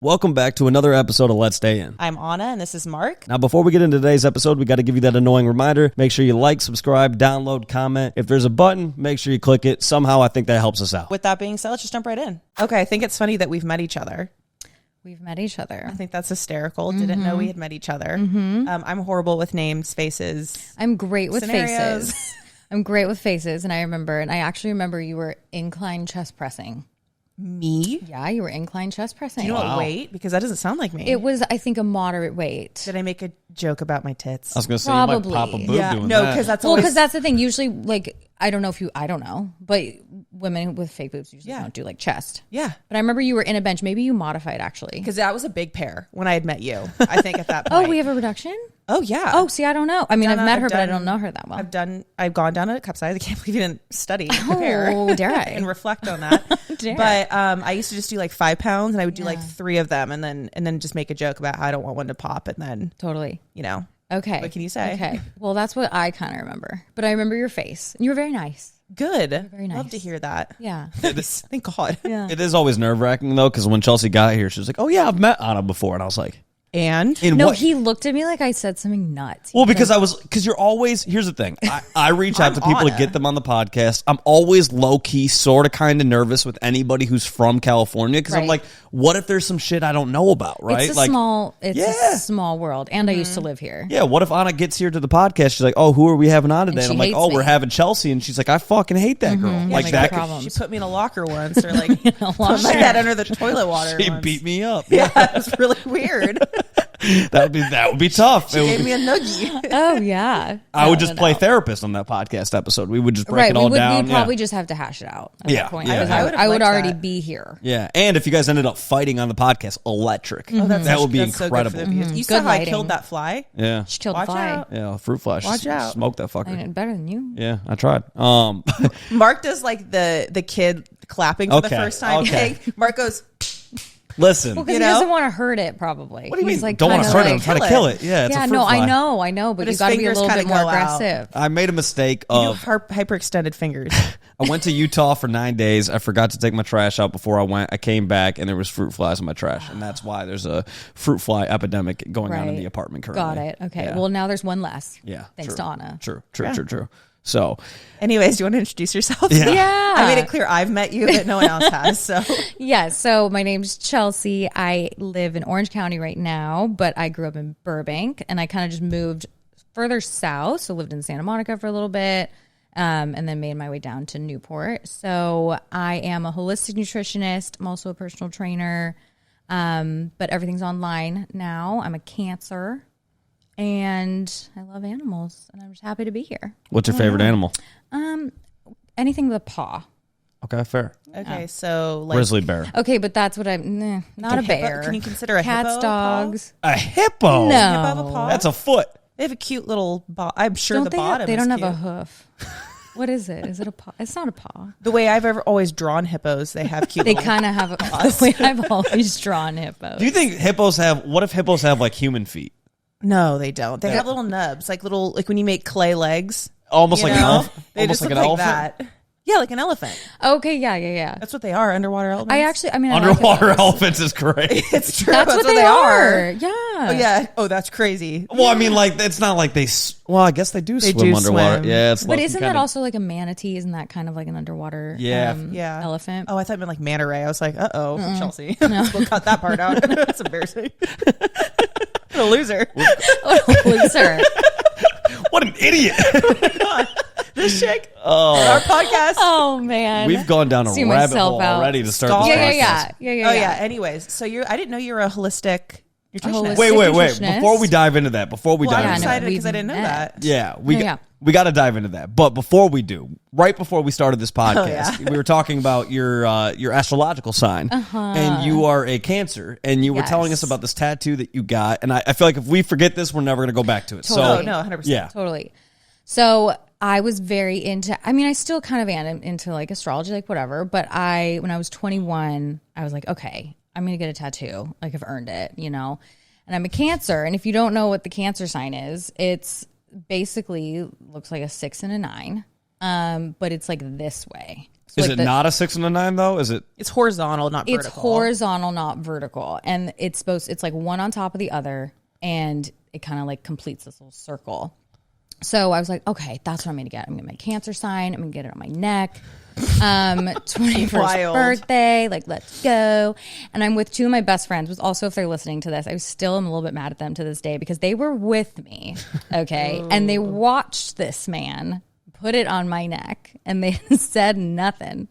Welcome back to another episode of Let's Stay In. I'm Anna, and this is Mark. Now, before we get into today's episode, we got to give you that annoying reminder. Make sure you like, subscribe, download, comment. If there's a button, make sure you click it. Somehow, I think that helps us out. With that being said, let's just jump right in. Okay, I think it's funny that we've met each other. We've met each other. I think that's hysterical. Didn't know we had met each other. I'm horrible with names, faces. I'm great with scenarios. faces. I'm great with faces, and I actually remember you were incline chest pressing. Me? Yeah, you were incline chest pressing. Do you know what weight? Because that doesn't sound like me. It was, I think, a moderate weight. Did I make a joke about my tits? I was going to say, Probably. you might pop a boob doing no, that. because that's Well, always... because that's the thing. Usually, like, I don't know, but women with fake boobs usually don't do like chest. Yeah. But I remember you were in a bench. Maybe you modified actually. Because that was a big pair when I had met you, I think, at that point. Oh, we have a reduction? Oh, yeah. Oh, see, I don't know. I mean, I've met her, but I don't know her that well. I've gone down a cup size. I can't believe you didn't study and prepare. Oh, dare I? And reflect on that. Dare. But I used to just do like 5 pounds, and I would do like 3 of them, and then just make a joke about how I don't want one to pop, and then Totally. you know. Okay. What can you say? Okay. Well, that's what I kind of remember. But I remember your face. You were very nice. Good. Very nice. Love to hear that. Yeah. Thank God. Yeah. It is always nerve-wracking, though, because when Chelsea got here, she was like, oh, yeah, I've met Anna before. And I was like, And in No, what? he looked at me like I said something nuts. Well, because you're always, here's the thing. I reach out to people to get them on the podcast. I'm always low-key, sort of kind of nervous with anybody who's from California because I'm Right. like, what if there's some shit I don't know about, right? It's like, a small world. And I used to live here. yeah, what if Anna gets here to the podcast? She's like, oh, who are we having on today? And she I'm like, hates oh, me. we're having Chelsea. And she's like, I fucking hate that girl. Like like, that. no problem. she put me in a locker once, or like put my locker. head under the toilet water. She once. beat me up. Yeah, it was really weird. That would be tough. She It would gave be- me a noogie. Oh, yeah. I would No, just no, play no. therapist on that podcast episode. We would just break Right. it all down. We'd probably just have to hash it out at Yeah, that point. yeah. Because I would've I would liked already that. be here. Yeah, and if you guys ended up fighting on the podcast, electric. Oh, that would be that's so good incredible. for the views. You saw Good how I lighting. killed that fly? Yeah, She killed Watch the fly. out. yeah, fruit fly. Watch out. Smoke that fucker. I mean, better than you. Yeah, I tried. Mark does like the kid clapping for the Okay, first time. okay. Thing. Mark goes, Listen, Well, because You he know? doesn't want to hurt it, probably. what do you He's mean? like, Don't want to kinda hurt it. I'm like- trying to kill it. Yeah, it's a Yeah, fruit no, fly. I know, but you his got to be a fingers little kinda bit more go out. aggressive. I made a mistake you of. hyperextended fingers. I went to Utah for 9 days. I forgot to take my trash out before I went. I came back and there was fruit flies in my trash, and that's why there's a fruit fly epidemic going on in Right. the apartment currently. Got it. Okay. Yeah. Well, now there's one less. Yeah, Thanks true. to Anna. True. So, Anyways, do you want to introduce yourself? Yeah. Yeah. I made it clear I've met you, but no one else has. So Yeah, so my name's Chelsea. I live in Orange County right now, but I grew up in Burbank, and I kind of just moved further south, so lived in Santa Monica for a little bit, and then made my way down to Newport. So I am a holistic nutritionist. I'm also a personal trainer, but everything's online now. I'm a Cancer, and I love animals, and I'm just happy to be here. what's your favorite animal? Anything with a paw. Okay, fair. okay, so like Grizzly bear. Okay, but that's what not a bear. Can you consider a Cats, hippo dogs? A hippo. No. Hippo have a paw? That's a foot. They have a cute little. I'm sure Don't the they bottom. have, they don't is have a cute. hoof. What is it? Is it a paw? It's not a paw. The way I've always drawn hippos, they have cute. They little- kind of have the way I've always drawn hippos. Do you think hippos have? What if hippos have like human feet? No, they don't. They have little nubs, like when you make clay legs. Almost you like an know? elephant. They Almost just like look an like elephant. that. Yeah, like an elephant. Okay, yeah. That's what they are, underwater elephants. I like Underwater hippos. elephants is great. It's true. That's what they are. Yeah. Oh yeah. Oh, that's crazy. Well, I mean, like it's not like they. Well, I guess they do They swim do underwater. swim. Yeah, it's. But like isn't kind that of- also like a manatee? Isn't that kind of like an underwater Yeah. Yeah. elephant? Oh, I thought it meant like manta ray. I was like, Chelsea. We'll cut that part out. That's embarrassing. What a loser. Loser. What an idiot! This chick. Our podcast. Oh, man. We've gone down a See rabbit myself hole out. already to start this Yeah. podcast. Oh yeah. Anyways, so I didn't know you were a holistic nutritionist. holistic- Wait. nutritionist. Before we dive into that, Well, I'm Yeah, no, excited because I we've didn't know met. that. yeah, Yeah. we got to dive into that. But before we do, right before we started this podcast, yeah. we were talking about your astrological sign, and you are a Cancer, and you were telling us Yes. about this tattoo that you got, and I feel like if we forget this, we're never going to go back to it. Totally. So No, 100%. yeah, Totally. So I was very into, I still kind of am into like astrology, like whatever. But when I was 21, I was like, okay, I'm going to get a tattoo. Like I've earned it, you know? And I'm a Cancer. And if you don't know what the Cancer sign is, it's basically looks like a 6 and a 9. But it's like this way. Is it not a 6 and a 9 though? Is it? It's horizontal, not vertical. It's horizontal, not vertical. And it's like one on top of the other. And it kind of like completes this little circle. So I was like, okay, that's what I'm going to get. I'm going to get my cancer sign. I'm going to get it on my neck. 21st birthday. Like, let's go. And I'm with two of my best friends, which also, if they're listening to this, I still am a little bit mad at them to this day because they were with me. Okay. And they watched this man put it on my neck and they said nothing,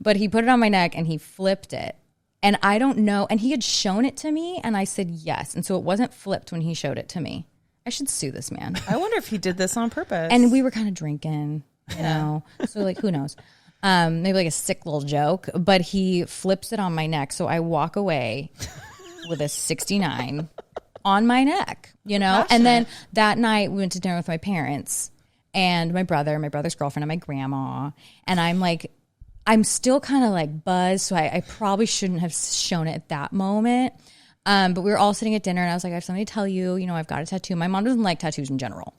but he put it on my neck and he flipped it. And I don't know. And he had shown it to me and I said yes. And so it wasn't flipped when he showed it to me. I should sue this man. I wonder if he did this on purpose. And we were kind of drinking, you know, so like, who knows? Maybe like a sick little joke, but he flips it on my neck. So I walk away with a 69 on my neck, you know? And then that night we went to dinner with my parents and my brother's girlfriend, and my grandma. And I'm still kind of like buzzed. So I probably shouldn't have shown it at that moment. But we were all sitting at dinner and I was like, I have something to tell you. You know, I've got a tattoo. My mom doesn't like tattoos in general.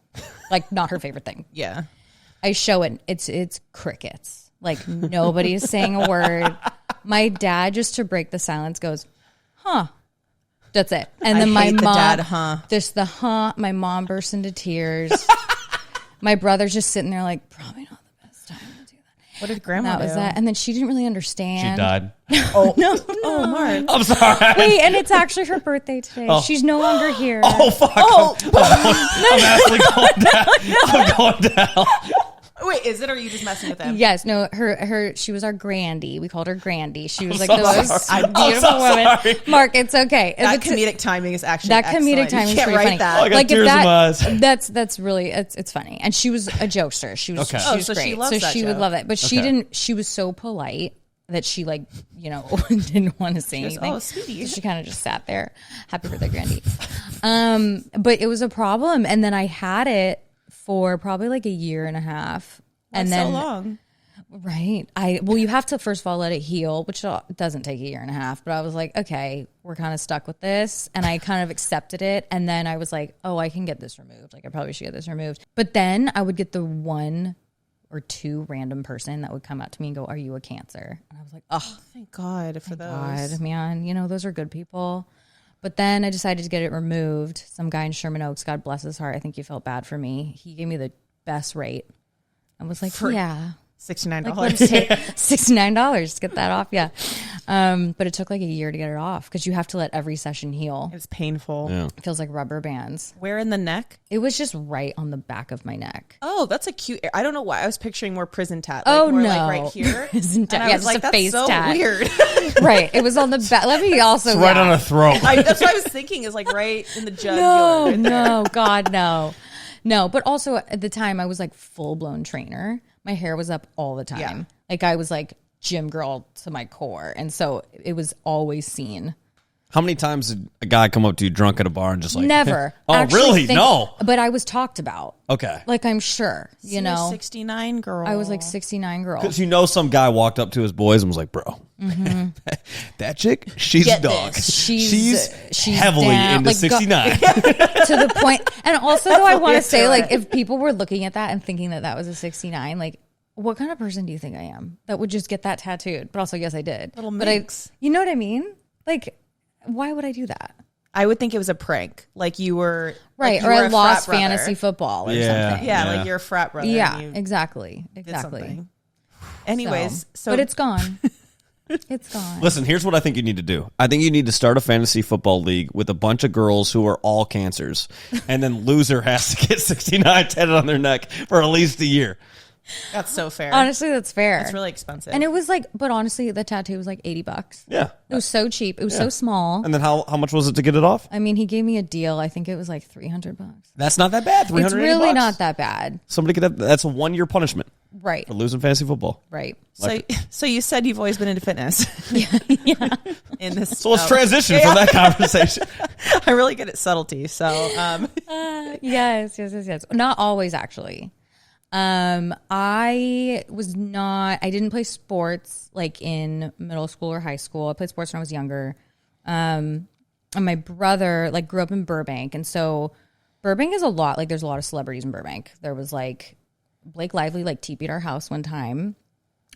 Like, not her favorite thing. Yeah. I show it. It's crickets. Like, nobody's saying a word. My dad, just to break the silence, goes, huh. That's it. And then my mom, just the huh. My mom bursts into tears. My brother's just sitting there like, probably not the best time to do that. What did grandma do? Was that. And then she didn't really understand. She died. Oh, no. Oh, Mark. I'm sorry. Wait, and it's actually her birthday today. Oh. She's no longer here. Oh, fuck. Oh. I'm actually going down. I'm going down. Wait, is it, or are you just messing with them? Yes, no, she was our Grandy. We called her Grandy. She was I'm like so the most beautiful woman. Sorry. Mark, it's okay. That comedic timing is actually excellent. Comedic timing is pretty funny. That. Oh, I got tears in my eyes. That's really it's funny. And she was a jokester. She was okay. she was so great. She loves that she joke. would love it. But she didn't. She was so polite that she like, you know, didn't want to say anything. Oh, sweetie. So she kind of just sat there. Happy birthday, Grandy. But it was a problem, and then I had it for probably like a year and a half. That's and then, so long. Right. You have to first of all let it heal, which doesn't take a year and a half. But I was like, okay, we're kind of stuck with this. And I kind of accepted it. And then I was like, oh, I can get this removed. Like, I probably should get this removed. But then I would get the one or two random person that would come out to me and go, are you a Cancer? And I was like, oh, thank God for those. God, man, you know, those are good people. But then I decided to get it removed. Some guy in Sherman Oaks, God bless his heart, I think he felt bad for me. He gave me the best rate. I was like, yeah. $69. Like, let's take $69 to get that off. Yeah. But it took like a year to get it off because you have to let every session heal. It's painful. Yeah. It feels like rubber bands. Where in the neck? It was just right on the back of my neck. Oh, that's a cute. I don't know why. I was picturing more prison tat. Like, more no. Like right here. Prison tat. And I was like, that's so tat. Weird. Right. It was on the back. Let me also. It's right on her throat. That's what I was thinking is like right in the jugular. No, God, no. No, but also at the time I was like full blown trainer. My hair was up all the time. Yeah. Like I was like gym girl to my core. And so it was always seen. How many times did a guy come up to you drunk at a bar and just like... Never. Oh, really? No. But I was talked about. Okay. Like I'm sure, you know. 69 girl. I was like 69 girl. Because you know some guy walked up to his boys and was like, bro, that chick, she's a dog. She's heavily down. Into like, 69. To the point. And also, though, I want to say, like, if people were looking at that and thinking that that was a 69, like, what kind of person do you think I am that would just get that tattooed? But also, yes, I did. Little mix. You know what I mean? Like, why would I do that? I would think it was a prank. Like you were... Right, like or I lost fantasy football or something. Yeah, like you're a frat brother. Yeah, exactly. Anyways, so... But it's gone. It's gone. Listen, here's what I think you need to do. I think you need to start a fantasy football league with a bunch of girls who are all Cancers, and then loser has to get 69 tatted on their neck for at least a year. That's so fair. Honestly, that's fair. It's really expensive. And it was like, but honestly, the tattoo was like $80. Yeah. It was so cheap. It was so small. And then how much was it to get it off? I mean, he gave me a deal. I think it was like $300. That's not that bad. $380. It's really not that bad. Somebody could have, that's a 1 year punishment. Right. For losing fantasy football. Right. So you said you've always been into fitness. Yeah. In this. So let's transition from that conversation. I'm really good at subtlety. So. Yes. Not always, actually. I didn't play sports like in middle school or high school. I played sports when I was younger. And my brother like grew up in Burbank. And so Burbank is there's a lot of celebrities in Burbank. There was like Blake Lively like TP'd our house one time.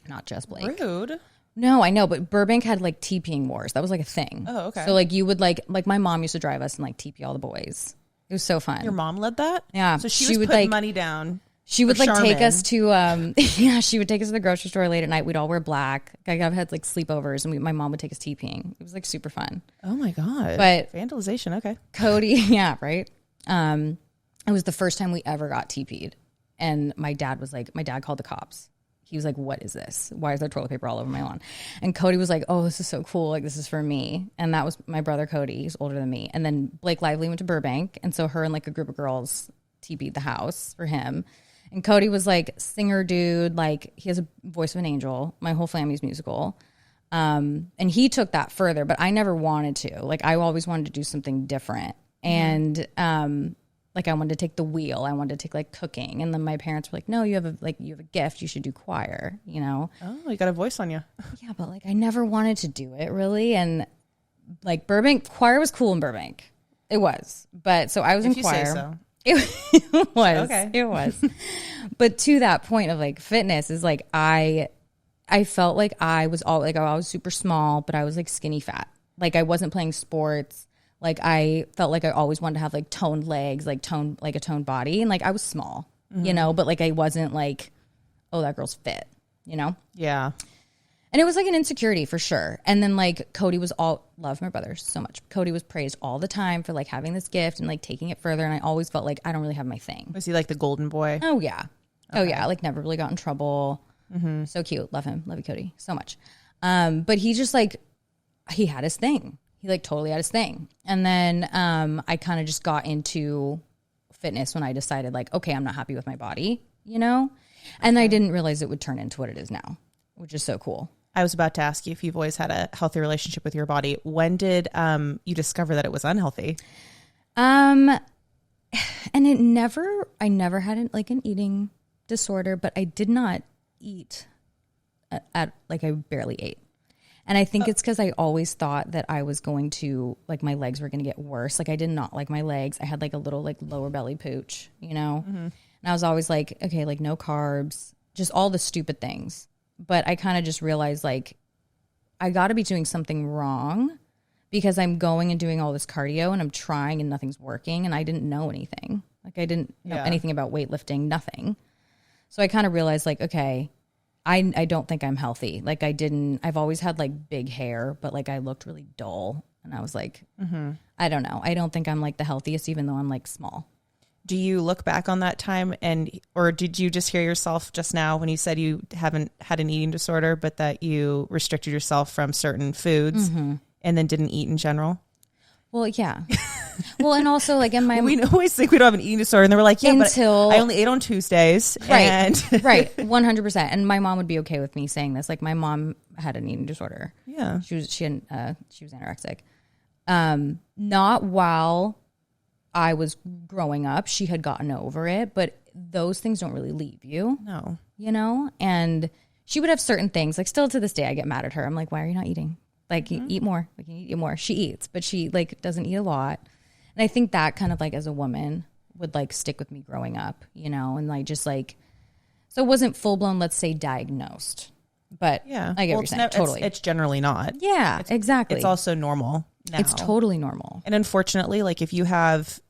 not just Blake. Rude. No, I know, but Burbank had like TPing wars. That was like a thing. Oh, okay. So like you would like my mom used to drive us and like TP all the boys. It was so fun. Your mom led that? Yeah. So she would put like money down. She would like Charmin. take us to she would take us to the grocery store late at night. We'd all wear black. I've had like sleepovers and my mom would take us TPing. It was like super fun. Oh my God. But vandalization, okay. Cody, yeah, right. It was the first time we ever got TP'd. And my dad called the cops. He was like, what is this? Why is there toilet paper all over my lawn? And Cody was like, oh, this is so cool. Like, this is for me. And that was my brother, Cody. He's older than me. And then Blake Lively went to Burbank. And so her and like a group of girls TP'd the house for him. And Cody was like singer dude. Like he has a voice of an angel. My whole family's musical. And he took that further, but I never wanted to. Like I always wanted to do something different. And like I wanted to take the wheel. I wanted to take like cooking. And then my parents were like, no, you have a gift. You should do choir, you know? Oh, you got a voice on you. Yeah, but like I never wanted to do it really. And like Burbank, choir was cool in Burbank. It was. But so I was in choir. If you say so. It was. Okay. It was. But to that point of like fitness is like I felt like I was super small, but I was like skinny fat. Like I wasn't playing sports. Like I felt like I always wanted to have like toned legs, like a toned body. And like I was small, you know, but like I wasn't like, oh, that girl's fit, you know? Yeah. And it was like an insecurity for sure. And then like Cody love my brother so much. Cody was praised all the time for like having this gift and like taking it further. And I always felt like I don't really have my thing. Was he like the golden boy? Oh yeah. Okay. Oh yeah. Like never really got in trouble. So cute. Love him. Love you, Cody, so much. But he just like, he had his thing. He like totally had his thing. And then I kind of just got into fitness when I decided like, okay, I'm not happy with my body, you know? And I didn't realize it would turn into what it is now, which is so cool. I was about to ask you if you've always had a healthy relationship with your body. When did you discover that it was unhealthy? And I never had an eating disorder, but I did not eat I barely ate. And I think it's because I always thought that I was going to, like, my legs were going to get worse. Like, I did not like my legs. I had, like, a little, like, lower belly pooch, you know? And I was always like, okay, like, no carbs, just all the stupid things. But I kind of just realized, like, I got to be doing something wrong because I'm going and doing all this cardio and I'm trying and nothing's working. And I didn't know anything. Like, I didn't know anything about weightlifting, nothing. So I kind of realized, like, okay, I don't think I'm healthy. Like I've always had like big hair, but like I looked really dull. And I was like, I don't know. I don't think I'm like the healthiest, even though I'm like small. Do you look back on that time or did you just hear yourself just now when you said you haven't had an eating disorder, but that you restricted yourself from certain foods and then didn't eat in general? Well, yeah. Well, and also like in my... We always think we don't have an eating disorder and they were like, yeah, but I only ate on Tuesdays. Right, and right, 100%. And my mom would be okay with me saying this. Like my mom had an eating disorder. Yeah. She was anorexic. Not while I was growing up. She had gotten over it, but those things don't really leave you. No. You know? And she would have certain things. Like still to this day, I get mad at her. I'm like, why are you not eating? Like, you eat more. Like, you eat more. She eats, but she, like, doesn't eat a lot. And I think that kind of, like, as a woman would, like, stick with me growing up, you know? And, like, just, like, so it wasn't full-blown, let's say, diagnosed. But yeah, I get what you're saying. Totally. It's generally not. Yeah, exactly. It's also normal now. It's totally normal. And unfortunately, like, if you have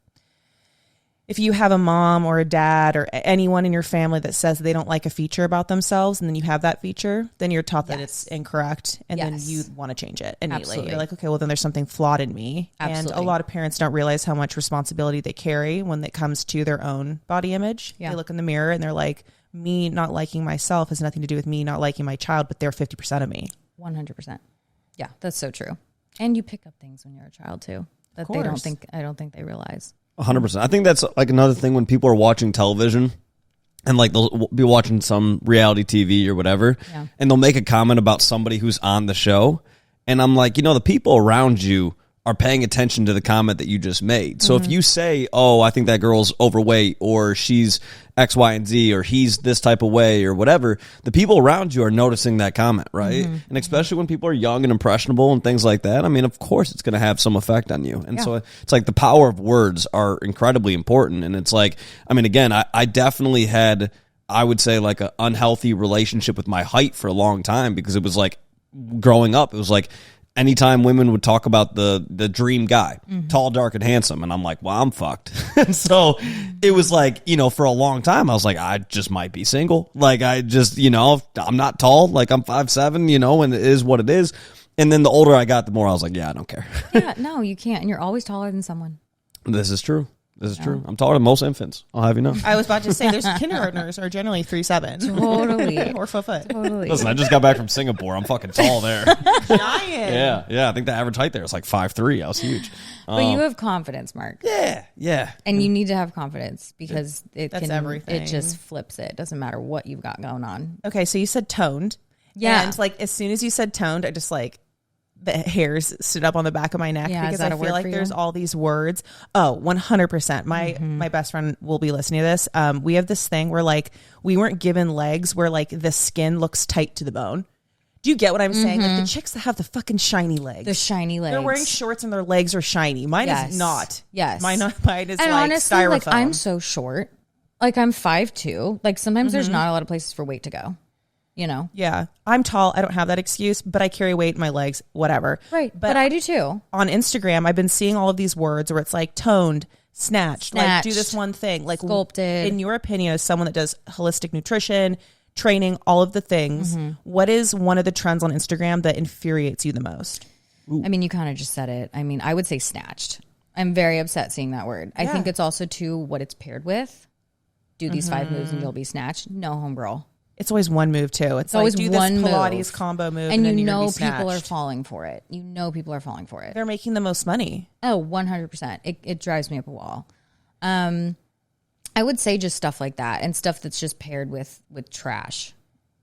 a mom or a dad or anyone in your family that says they don't like a feature about themselves and then you have that feature, then you're taught that it's incorrect and then you want to change it immediately. Absolutely. You're like, okay, well then there's something flawed in me. Absolutely. And a lot of parents don't realize how much responsibility they carry when it comes to their own body image. Yeah. They look in the mirror and they're like, me not liking myself has nothing to do with me not liking my child, but they're 50% of me. 100%. Yeah, that's so true. And you pick up things when you're a child too that I don't think they realize. 100%. I think that's like another thing when people are watching television and like they'll be watching some reality TV or whatever, and they'll make a comment about somebody who's on the show. And I'm like, you know, the people around you are paying attention to the comment that you just made. So if you say, oh, I think that girl's overweight or she's X, Y, and Z or he's this type of way or whatever, the people around you are noticing that comment, right? And especially when people are young and impressionable and things like that, I mean, of course it's going to have some effect on you. And so it's like the power of words are incredibly important. And it's like, I mean, again, I definitely had I would say like an unhealthy relationship with my height for a long time, because it was like growing up, it was like anytime women would talk about the dream guy, tall, dark, and handsome, and I'm like, well, I'm fucked. So it was like, you know, for a long time, I was like, I just might be single. Like, I just, you know, I'm not tall, like I'm 5'7", you know, and it is what it is. And then the older I got, the more I was like, yeah, I don't care. Yeah, no, you can't. And you're always taller than someone. This is true. This is true. I'm taller than most infants. I'll have you know. I was about to say, there's kindergartners are generally 3'7". Totally. Or foot. Totally. Listen, I just got back from Singapore. I'm fucking tall there. Giant. Yeah. I think the average height there is like 5'3". I was huge. But you have confidence, Mark. Yeah. And you need to have confidence, because That's everything. it just flips it. Doesn't matter what you've got going on. Okay, so you said toned. Yeah. And like as soon as you said toned, I just like the hairs stood up on the back of my neck, Yeah, because is that I a feel word like for there's you? all these words. Oh, 100%. My best friend will be listening to this. We have this thing where like we weren't given legs where like the skin looks tight to the bone. Do you get what I'm saying? Like the chicks that have the fucking shiny legs. The shiny legs. They're wearing shorts and their legs are shiny. Mine is not. Yes. Mine is and like honestly, styrofoam. like I'm so short. Like I'm 5'2". Like sometimes there's not a lot of places for weight to go. You know? Yeah. I'm tall. I don't have that excuse, but I carry weight in my legs, whatever. Right. But I do too. On Instagram, I've been seeing all of these words where it's like toned, snatched, like do this one thing, like sculpted. In your opinion, as someone that does holistic nutrition, training, all of the things, what is one of the trends on Instagram that infuriates you the most? Ooh. I mean, you kind of just said it. I mean, I would say snatched. I'm very upset seeing that word. I think it's also too what it's paired with. Do these 5 moves and you'll be snatched. No, homegirl. It's always one move too. It's like, always do one this Pilates move. combo move, And then you you're gonna know be people are snatched. falling for it. You know people are falling for it. They're making the most money. Oh, 100%. It drives me up a wall. I would say just stuff like that, and stuff that's just paired with trash.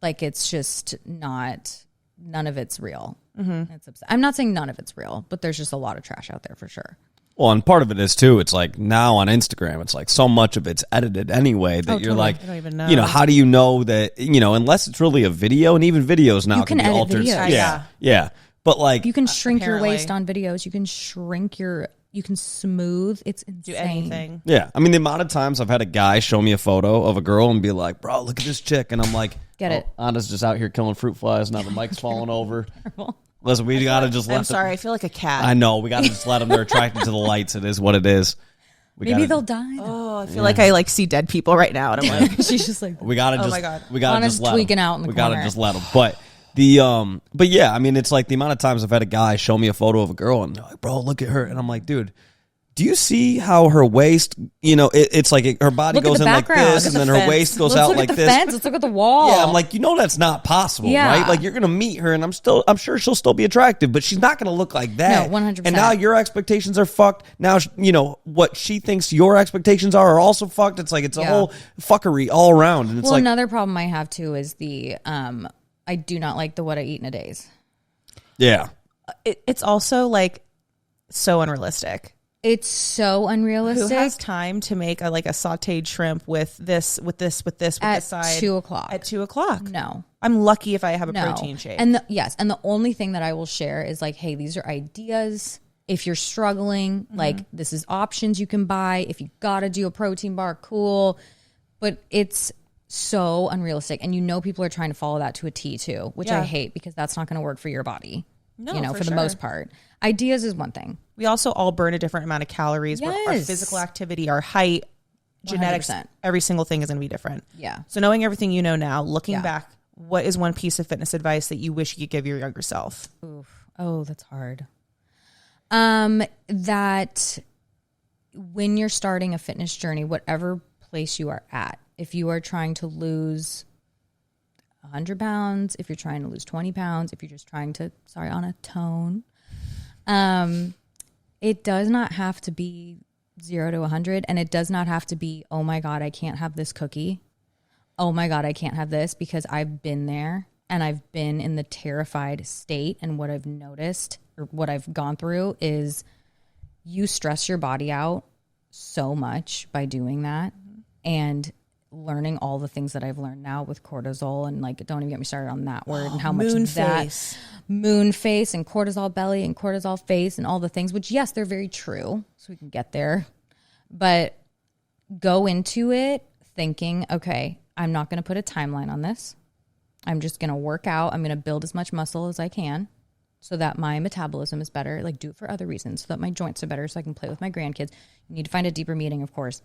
Like it's just not, none of it's real. It's I'm not saying none of it's real, but there's just a lot of trash out there for sure. Well, and part of it is too, it's like now on Instagram, it's like so much of it's edited anyway that you're totally. like, I don't even know. you know, how do you know that, you know, unless it's really a video, and even videos now You can be edit altered. videos. Yeah. But like, You can shrink your Apparently. waist on videos. You can shrink you can smooth. It's insane. Do anything. yeah. I mean, the amount of times I've had a guy show me a photo of a girl and be like, bro, look at this chick. And I'm like, Get it. Anna's just out here killing fruit flies. Now the mic's falling over. Listen, we got to just let I'm sorry. I feel like a cat. I know. We got to just let them. They're attracted to the lights. It is what it is. Maybe they'll die. Oh, I feel like I like see dead people right now, and I'm like, She's just like, We gotta just. my God. We gotta Anna's just let tweaking them. out in the We gotta corner. just let them. But but yeah, I mean, it's like the amount of times I've had a guy show me a photo of a girl and they're like, bro, look at her, and I'm like, dude, do you see how her waist? You know, it's like her body Look at goes the in like background. this, Look and at then the her waist fence. goes let's out look like at the this. fence. Let's look at the wall. Yeah, I'm like, you know, that's not possible, Yeah. right? Like, you're gonna meet her, and I'm sure she'll still be attractive, but she's not gonna look like that. No, 100%. And now your expectations are fucked. Now, you know what she thinks your expectations are also fucked. It's like it's a whole fuckery all around, and it's well, like another problem I have too is the I do not like the what I eat in a days. yeah. it's also like so unrealistic. It's so Who unrealistic. has time to make a sautéed shrimp with this at this side 2 o'clock? at 2 o'clock? No. I'm lucky if I have a No. protein shake. And the only thing that I will share is like, hey, these are ideas. If you're struggling, like this is options you can buy. If you gotta do a protein bar, cool. But it's so unrealistic, and you know people are trying to follow that to a T too, which I hate, because that's not going to work for your body. No, you know, for for the sure. most part. Ideas is one thing. We also all burn a different amount of calories. Our Yes. physical activity, our height, genetics, 100%. every single thing is going to be different. Yeah. So knowing everything you know now, looking Yeah. back, what is one piece of fitness advice that you wish you could give your younger self? Oof. Oh, that's hard. That when you're starting a fitness journey, whatever place you are at, if you are trying to lose 100 pounds, if you're trying to lose 20 pounds, if you're just trying to, sorry, on a tone, it does not have to be 0 to 100. And it does not have to be, oh my God, I can't have this cookie. Oh my God, I can't have this, because I've been there and I've been in the terrified state. And what I've noticed, or what I've gone through, is you stress your body out so much by doing that. And learning all the things that I've learned now with cortisol, and like, don't even get me started on that word and how much moon that face. moon face and cortisol belly and cortisol face and all the things, which yes, they're very true. So we can get there, but go into it thinking, okay, I'm not going to put a timeline on this. I'm just going to work out. I'm going to build as much muscle as I can so that my metabolism is better. Like, do it for other reasons so that my joints are better so I can play with my grandkids. You need to find a deeper meaning, of course.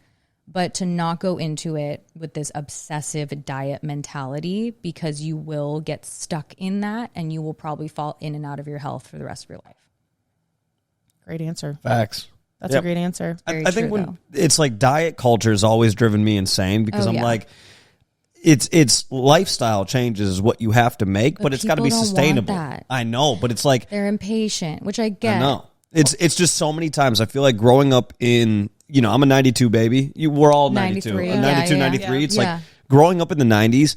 But to not go into it with this obsessive diet mentality, because you will get stuck in that and you will probably fall in and out of your health for the rest of your life. Great answer. Facts. That's a great answer. I think when it's like diet culture has always driven me insane because I'm like, it's lifestyle changes is what you have to make, but it's got to be sustainable. I know, but it's like they're impatient, which I get. I know. It's just so many times I feel like growing up in, you know, I'm a 92 baby. We're all 92. 92, 93. It's like growing up in the 90s,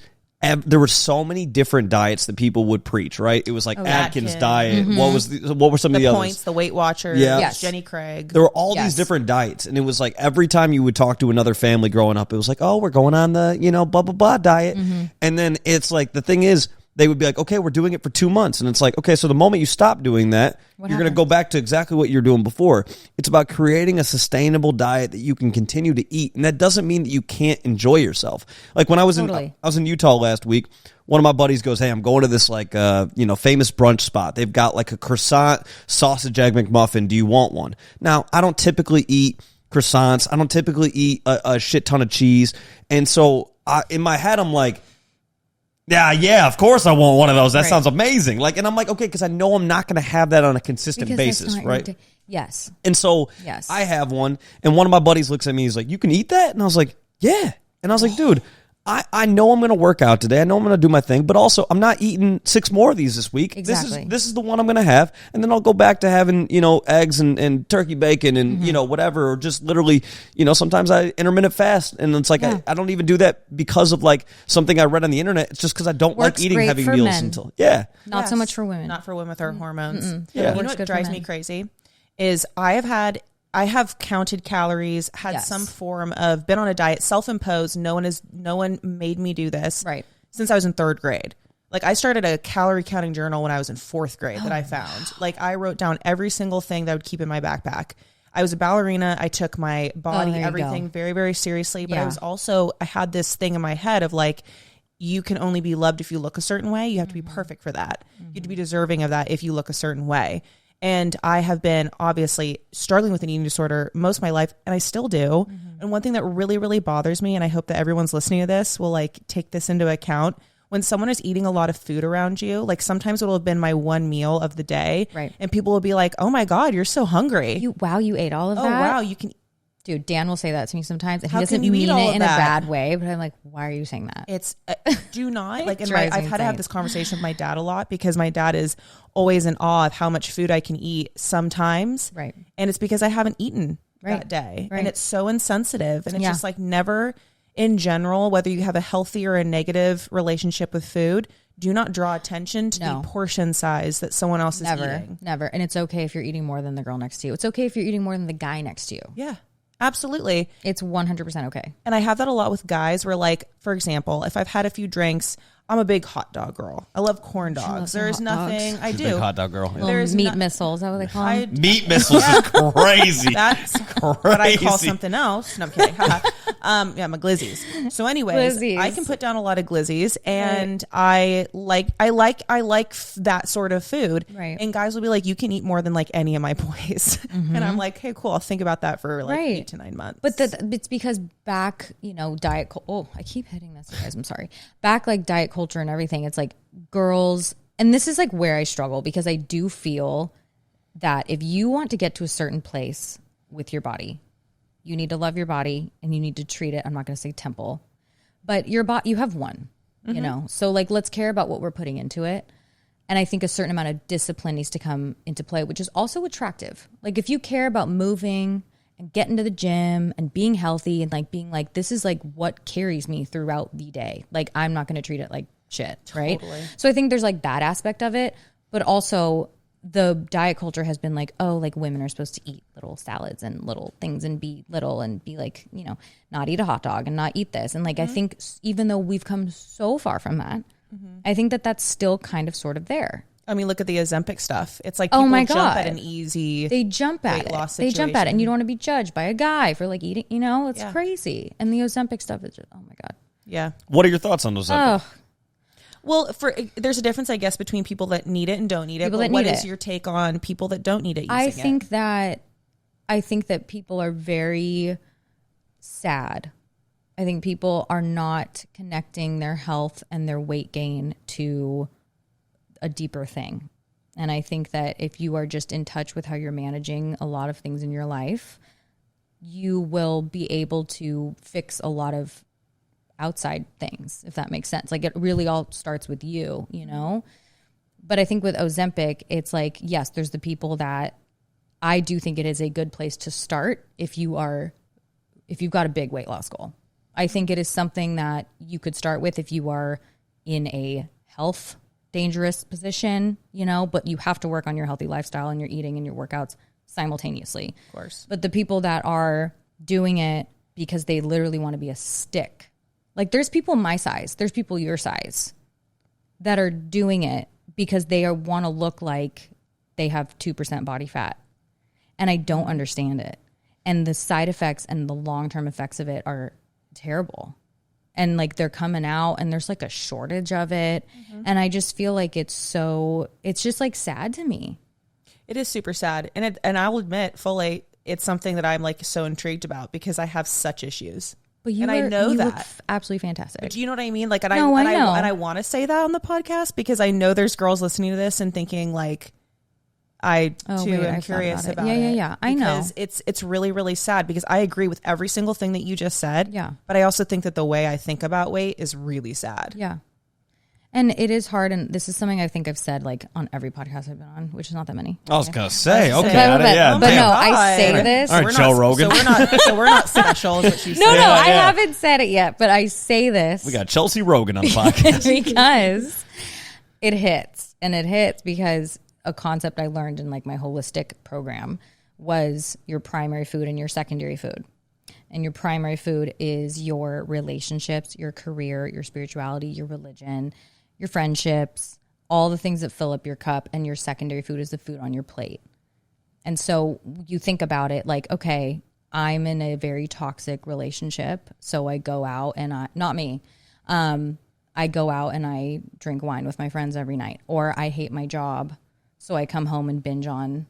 there were so many different diets that people would preach, right? It was like Atkins diet. Mm-hmm. What were some of the points, others? The Weight Watchers, Jenny Craig. There were all these different diets, and it was like every time you would talk to another family growing up, it was like, oh, we're going on the, you know, blah, blah, blah diet. Mm-hmm. And then it's like, the thing is, they would be like, okay, we're doing it for 2 months. And it's like, okay, so the moment you stop doing that, you're going to go back to exactly what you're doing before. It's about creating a sustainable diet that you can continue to eat. And that doesn't mean that you can't enjoy yourself. Like when I was in Utah last week, one of my buddies goes, hey, I'm going to this like, famous brunch spot. They've got like a croissant sausage egg McMuffin. Do you want one? Now, I don't typically eat croissants. I don't typically eat a shit ton of cheese. And so in my head, I'm like, yeah, of course I want one of those. That sounds amazing. Like, and I'm like, okay, because I know I'm not going to have that on a consistent basis, right? Yes. And so I have one, and one of my buddies looks at me, he's like, you can eat that? And I was like, yeah. And I was like, dude, I know I'm going to work out today. I know I'm going to do my thing, but also I'm not eating 6 more of these this week. Exactly. This is the one I'm going to have, and then I'll go back to having, you know, eggs and turkey bacon and, you know, whatever, or just literally, you know, sometimes I intermittent fast, and it's like I don't even do that because of like something I read on the internet. It's just because I don't like eating heavy meals until not so much for women. Not for women with our hormones. Yeah. You know what drives me crazy is I have counted calories, had some form of been on a diet, self-imposed. No one made me do this. Right. Since I was in 3rd grade. Like I started a calorie counting journal when I was in 4th grade that I found. Like I wrote down every single thing that I would keep in my backpack. I was a ballerina. I took my body, everything very, very seriously. But I had this thing in my head of like, you can only be loved if you look a certain way. You have to be perfect for that. You have to be deserving of that if you look a certain way. And I have been obviously struggling with an eating disorder most of my life, and I still do. And one thing that really, really bothers me, and I hope that everyone's listening to this will like take this into account, when someone is eating a lot of food around you, like sometimes it'll have been my one meal of the day, right? And people will be like, "Oh my God, you're so hungry! You ate all of that? Oh wow, you can." Dude, Dan will say that to me sometimes, and he How doesn't can you mean eat all it of in a that? bad way. But I'm like, why are you saying that? It's do not like. I've had to have this conversation with my dad a lot because my dad is always in awe of how much food I can eat sometimes, right? And it's because I haven't eaten that day, and it's so insensitive, and it's just like never. In general, whether you have a healthy or a negative relationship with food, do not draw attention to the portion size that someone else is eating. Never. And it's okay if you're eating more than the girl next to you. It's okay if you're eating more than the guy next to you. Yeah, absolutely. It's 100% okay. And I have that a lot with guys where, like, for example, if I've had a few drinks, I'm a big hot dog girl. I love corn dogs. There's nothing I do. Big hot dog girl. Yeah. There's meat missiles. Is that what they call them? Meat missiles is crazy. That's what I call something else. No, I'm kidding. My glizzies. So anyways, I can put down a lot of glizzies, and I like that sort of food. Right. And guys will be like, you can eat more than like any of my boys. And I'm like, hey, cool. I'll think about that for like 8 to 9 months. But it's because back, diet. I keep hitting this, you guys. I'm sorry. Back like diet culture and everything. It's like girls, and this is like where I struggle because I do feel that if you want to get to a certain place with your body, you need to love your body and you need to treat it. I'm not going to say temple, but your body, you have one, so like, let's care about what we're putting into it. And I think a certain amount of discipline needs to come into play, which is also attractive. Like if you care about moving and getting to the gym and being healthy and like being like, this is like what carries me throughout the day. Like I'm not going to treat it like shit. Right. Totally. So I think there's like that aspect of it, but also the diet culture has been like, oh, like women are supposed to eat little salads and little things and be little and be like, not eat a hot dog and not eat this. And like, I think even though we've come so far from that, I think that that's still kind of sort of there. I mean, look at the Ozempic stuff. It's like people jump at an easy They jump at it. And you don't want to be judged by a guy for like eating, it's crazy. And the Ozempic stuff is just, oh my God. Yeah. What are your thoughts on Ozempic? Well, there's a difference, I guess, between people that need it and don't need it. But what is your take on people that don't need it using it? I think that people are very sad. I think people are not connecting their health and their weight gain to a deeper thing. And I think that if you are just in touch with how you're managing a lot of things in your life, you will be able to fix a lot of outside things, if that makes sense. Like, it really all starts with you, you know? But I think with Ozempic, it's like, yes, there's the people that I do think it is a good place to start if you've got a big weight loss goal. I think it is something that you could start with if you are in a health dangerous position, you know, but you have to work on your healthy lifestyle and your eating and your workouts simultaneously. Of course. But the people that are doing it because they literally want to be a stick, like there's people my size, there's people your size that are doing it because they want to look like they have 2% body fat. And I don't understand it. And the side effects and the long-term effects of it are terrible. And like they're coming out and there's like a shortage of it. Mm-hmm. And I just feel like it's just like sad to me. It is super sad. And I will admit fully, it's something that I'm like so intrigued about because I have such issues. But you look absolutely fantastic. But do you know what I mean? Like, I know. And I want to say that on the podcast because I know there's girls listening to this and thinking like, I am curious about it. Yeah. I know. Because it's really, really sad because I agree with every single thing that you just said. Yeah. But I also think that the way I think about weight is really sad. Yeah. And it is hard. And this is something I think I've said like on every podcast I've been on, which is not that many. I was going to say, okay. But no, I say this. All right, Joe Rogan. So we're not special is what she said. No, I haven't said it yet, but I say this. We got Chelsea Rogan on the podcast. Because it hits. And it hits because a concept I learned in like my holistic program was your primary food and your secondary food. And your primary food is your relationships, your career, your spirituality, your religion, your friendships, all the things that fill up your cup. And your secondary food is the food on your plate. And so you think about it like, okay, I'm in a very toxic relationship. So I go out and I go out and I drink wine with my friends every night. Or I hate my job. So I come home and binge on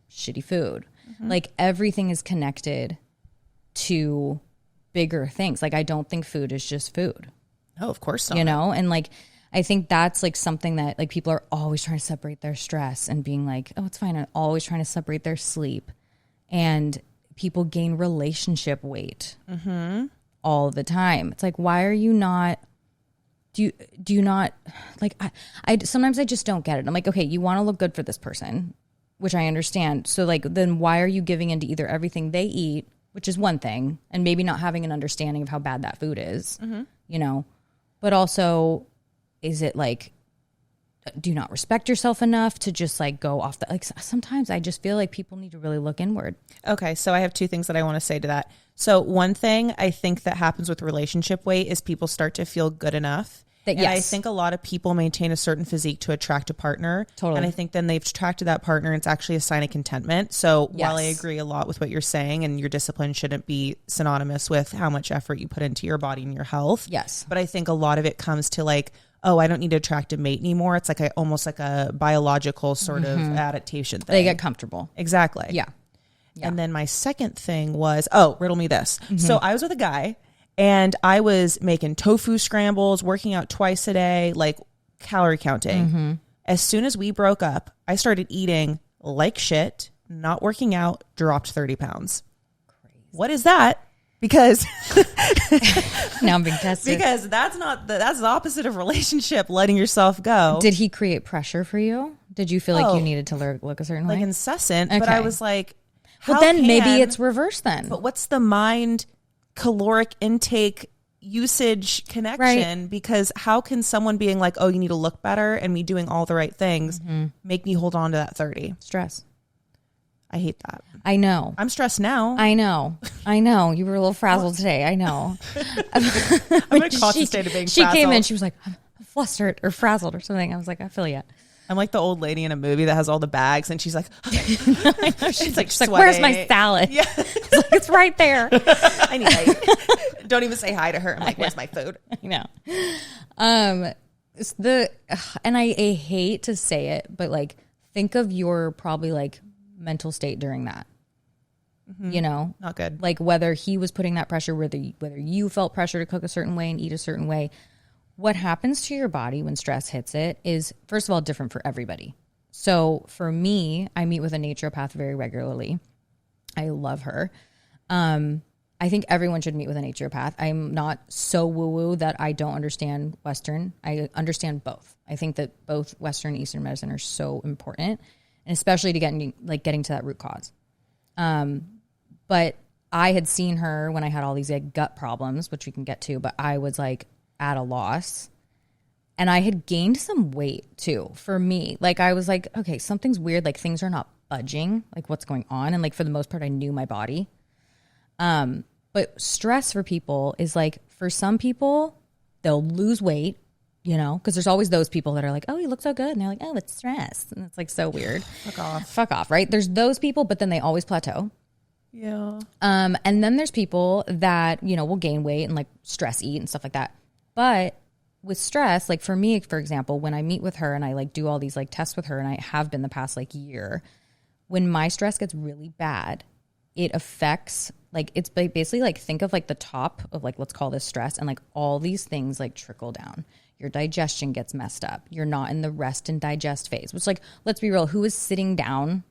shitty food. Mm-hmm. Like everything is connected to bigger things. Like I don't think food is just food. No, of course not. You know? And like, I think that's like something that like people are always trying to separate their stress and being like, oh, it's fine. I'm always trying to separate their sleep. And people gain relationship weight all the time. It's like, why are you not... Do you not like I sometimes I just don't get it. I'm like, okay, you want to look good for this person, which I understand. So like, then why are you giving into either everything they eat, which is one thing, and maybe not having an understanding of how bad that food is, you know, but also is it like, do you not respect yourself enough to just like go off like sometimes I just feel like people need to really look inward. Okay. So I have two things that I want to say to that. So one thing I think that happens with relationship weight is people start to feel good enough. And I think a lot of people maintain a certain physique to attract a partner. Totally. And I think then they've attracted that partner and it's actually a sign of contentment. So while I agree a lot with what you're saying and your discipline shouldn't be synonymous with how much effort you put into your body and your health. Yes. But I think a lot of it comes to like, oh, I don't need to attract a mate anymore. It's like almost like a biological sort of adaptation thing. They get comfortable. Exactly. Yeah. And then my second thing was, riddle me this. So I was with a guy and I was making tofu scrambles, working out twice a day, like calorie counting. As soon as we broke up, I started eating like shit, not working out, dropped 30 pounds. Crazy. What is that? Because now I'm being tested. Because that's the opposite of relationship, letting yourself go. Did he create pressure for you? Did you feel like you needed to look a certain way? Like incessant. Okay. But I was like, maybe it's reversed then. But what's the mind caloric intake usage connection? Right. Because how can someone being like, oh, you need to look better and me doing all the right things make me hold on to that 30? Stress. I hate that. I know. I'm stressed now. I know. You were a little frazzled today. I know. I'm in a constant state of being frazzled. She came in. She was like, I'm flustered or frazzled or something. I was like, I feel you. I'm like the old lady in a movie that has all the bags, and she's like, she's like, where's my salad? Yeah. It's right there. I need don't even say hi to her. I'm like, where's my food? I know. And I hate to say it, but like, think of your probably like mental state during that. You know, not good. Like whether he was putting that pressure, whether you felt pressure to cook a certain way and eat a certain way. What happens to your body when stress hits it is, first of all, different for everybody. So for me, I meet with a naturopath very regularly. I love her. I think everyone should meet with a naturopath. I'm not so woo-woo that I don't understand Western. I understand both. I think that both Western and Eastern medicine are so important, and especially to getting to that root cause. But I had seen her when I had all these like gut problems, which we can get to, but I was like at a loss, and I had gained some weight too for me. Like I was like, okay, something's weird. Like things are not budging, like what's going on. And like, for the most part, I knew my body. But stress for people is like, for some people, they'll lose weight, you know, because there's always those people that are like, oh, you look so good. And they're like, oh, it's stress. And it's like so weird. Fuck off, right? There's those people, but then they always plateau. Yeah. And then there's people that, you know, will gain weight and like stress eat and stuff like that. But with stress, like for me, for example, when I meet with her and I like do all these like tests with her, and I have been the past like year, when my stress gets really bad, it affects, like, it's basically like, think of like the top of like, let's call this stress, and like all these things like trickle down. Your digestion gets messed up. You're not in the rest and digest phase, which, like, let's be real, who is sitting down,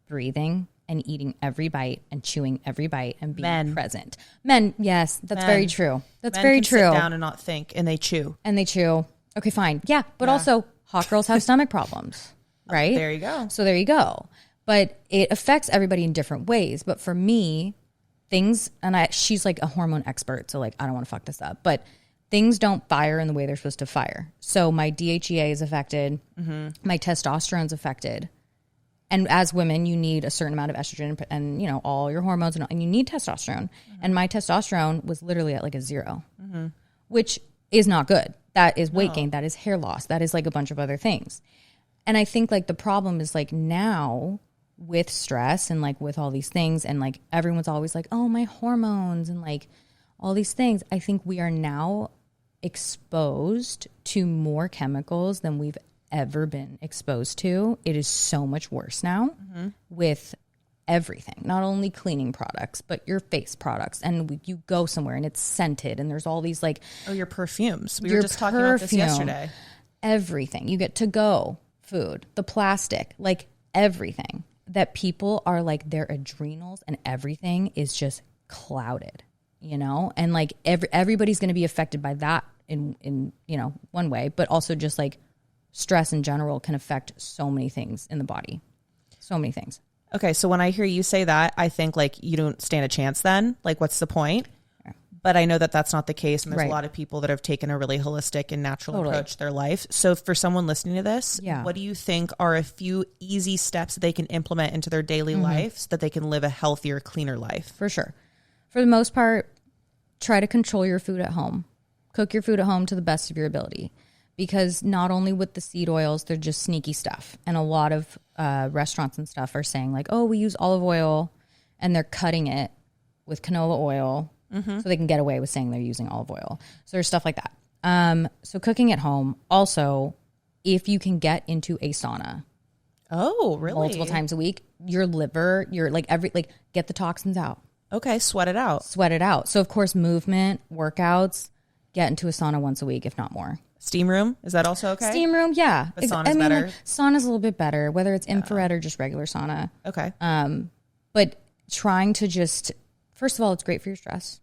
breathing and eating every bite and chewing every bite and being present? Men, yes, that's very true. That's Men very can true. Sit down and not think, and they chew. Okay, fine. Yeah, but also hot girls have stomach problems, right? There you go. So there you go. But it affects everybody in different ways. But for me, she's like a hormone expert, so like I don't want to fuck this up, but things don't fire in the way they're supposed to fire. So my DHEA is affected, my testosterone's affected. And as women, you need a certain amount of estrogen and, you know, all your hormones, and you need testosterone. And my testosterone was literally at like a 0, which is not good. That is weight gain. That is hair loss. That is like a bunch of other things. And I think like the problem is like now with stress and like with all these things, and like everyone's always like, oh, my hormones and like all these things. I think we are now exposed to more chemicals than we've ever been exposed to. It is so much worse now with everything, not only cleaning products, but your face products. And you go somewhere and it's scented, and there's all these like, oh, your perfumes. We were just talking about this yesterday. Everything. You get to go food, the plastic, like everything that people are like, their adrenals and everything is just clouded, you know? And like everybody's going to be affected by that in, you know, one way, but also just like stress in general can affect so many things in the body. So many things. Okay, so when I hear you say that, I think like you don't stand a chance then. Like, what's the point? Yeah. But I know that that's not the case. And there's a lot of people that have taken a really holistic and natural approach to their life. So for someone listening to this, what do you think are a few easy steps that they can implement into their daily life so that they can live a healthier, cleaner life? For sure. For the most part, try to control your food at home. Cook your food at home to the best of your ability. Because not only with the seed oils, they're just sneaky stuff. And a lot of restaurants and stuff are saying like, oh, we use olive oil, and they're cutting it with canola oil so they can get away with saying they're using olive oil. So there's stuff like that. So cooking at home. Also, if you can get into a sauna. Oh, really? Multiple times a week, your liver, get the toxins out. Okay, sweat it out. Sweat it out. So of course, movement, workouts, get into a sauna once a week, if not more. Steam room, is that also okay? Steam room, yeah. But sauna's better? Like, sauna's a little bit better, whether it's infrared or just regular sauna. Okay. But trying to just, first of all, it's great for your stress.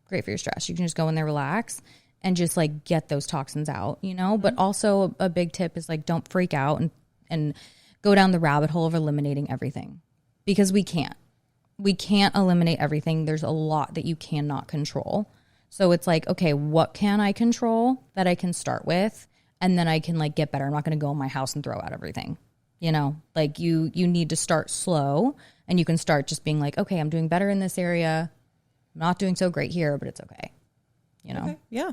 Great for your stress. You can just go in there, relax, and just like get those toxins out, you know? But also a big tip is like, don't freak out and go down the rabbit hole of eliminating everything. Because we can't. We can't eliminate everything. There's a lot that you cannot control. So it's like, okay, what can I control that I can start with? And then I can like get better. I'm not going to go in my house and throw out everything. You know, like you need to start slow, and you can start just being like, okay, I'm doing better in this area. I'm not doing so great here, but it's okay. You know? Okay. Yeah.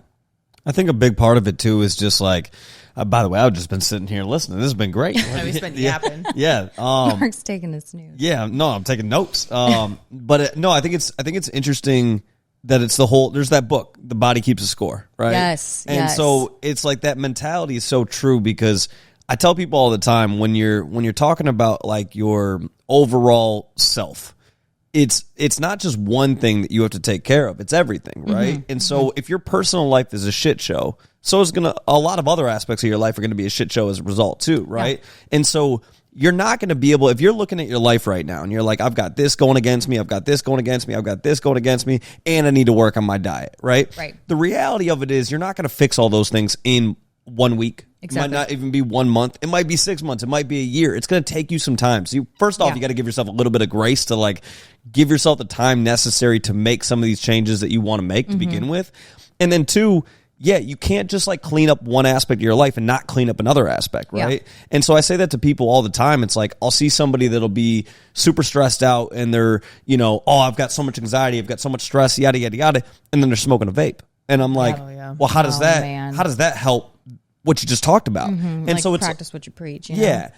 I think a big part of it too is just like, by the way, I've just been sitting here listening. This has been great. We've been yapping. Yeah. Mark's taking his news. Yeah. No, I'm taking notes. But no, I think it's interesting that it's there's that book, The Body Keeps a Score, right? Yes. And so it's like that mentality is so true, because I tell people all the time, when you're talking about like your overall self, it's not just one thing that you have to take care of. It's everything, right? Mm-hmm. And so if your personal life is a shit show, so is a lot of other aspects of your life are going to be a shit show as a result too, right? Yeah. And so you're not going to be able, if you're looking at your life right now and you're like, I've got this going against me, I've got this going against me, I've got this going against me, and I need to work on my diet, right? Right. The reality of it is you're not going to fix all those things in 1 week. Exactly. It might not even be 1 month. It might be 6 months. It might be a year. It's going to take you some time. So first off, you got to give yourself a little bit of grace to like give yourself the time necessary to make some of these changes that you want to make to begin with. And then two, you can't just like clean up one aspect of your life and not clean up another aspect, right? Yeah. And so I say that to people all the time. It's like, I'll see somebody that'll be super stressed out and they're, I've got so much anxiety, I've got so much stress, yada, yada, yada. And then they're smoking a vape. And I'm like, well, how does that help what you just talked about? And like, so it's practice what you preach.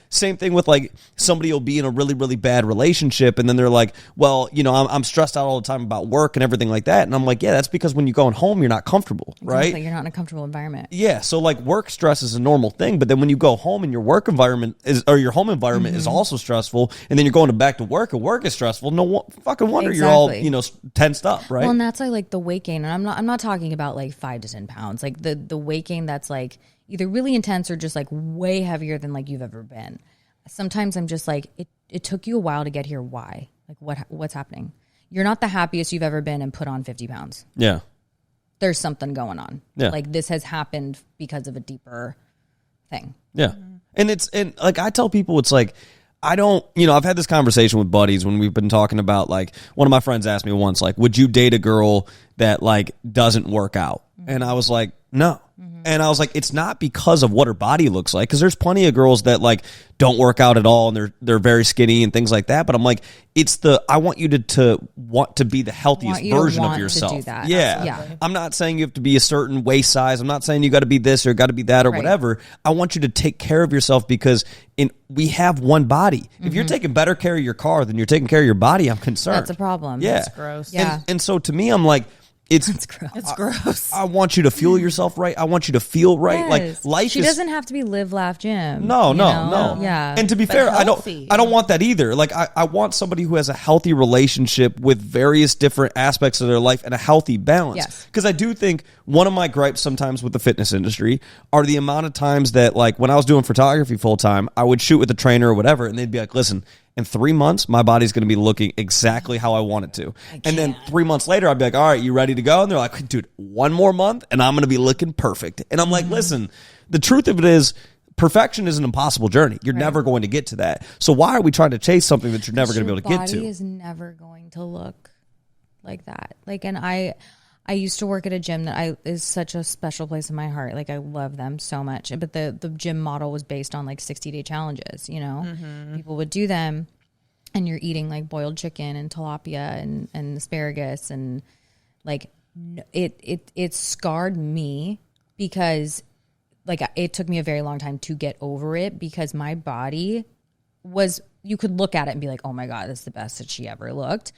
Same thing with like somebody will be in a really, really bad relationship and then they're like, well, I'm stressed out all the time about work and everything like that. And I'm like, that's because when you're going home, you're not comfortable, right? You're not in a comfortable environment. Yeah. So like work stress is a normal thing, but then when you go home and your work environment your home environment is also stressful, and then you're going back to work and work is stressful, no fucking wonder you're all, tensed up, right? Well, and that's like the weight gain. And I'm not talking about like 5 to 10 pounds, like the weight gain that's like either really intense or just like way heavier than like you've ever been. Sometimes I'm just like, it took you a while to get here. Why? Like what's happening? You're not the happiest you've ever been and put on 50 pounds. Yeah. There's something going on. Yeah. Like this has happened because of a deeper thing. Yeah. And like I tell people, it's like, I don't, I've had this conversation with buddies when we've been talking about, like, one of my friends asked me once, like, would you date a girl that like doesn't work out? And I was like, no. And I was like, it's not because of what her body looks like, because there's plenty of girls that like don't work out at all and they're very skinny and things like that. But I'm like, I want you to want to be the healthiest version of yourself. To do that. Yeah. I'm not saying you have to be a certain waist size. I'm not saying you got to be this or got to be that or whatever. I want you to take care of yourself, because we have one body. If you're taking better care of your car than you're taking care of your body, I'm concerned. That's a problem. Yeah. That's gross. Yeah. And so to me, I'm like, it's gross. It's gross. I want you to fuel yourself right. I want you to feel right. Yes. Like life. She doesn't have to be live, laugh, gym. No. Yeah. And to be fair, healthy. I don't want that either. Like I want somebody who has a healthy relationship with various different aspects of their life and a healthy balance. Yes. Because I do think one of my gripes sometimes with the fitness industry are the amount of times that, like, when I was doing photography full time, I would shoot with a trainer or whatever, and they'd be like, listen, in 3 months, my body's going to be looking exactly how I want it to. And then 3 months later, I'd be like, all right, you ready to go? And they're like, dude, 1 more month and I'm going to be looking perfect. And I'm like, listen, the truth of it is, perfection is an impossible journey. You're never going to get to that. So why are we trying to chase something that you're never going to be able to get to? Your body is never going to look like that. Like, and I used to work at a gym that is such a special place in my heart. Like, I love them so much. But the gym model was based on like 60-day challenges, People would do them, and you're eating like boiled chicken and tilapia and asparagus, and like it scarred me, because like it took me a very long time to get over it, because my body was, you could look at it and be like, oh my God, that's the best that she ever looked.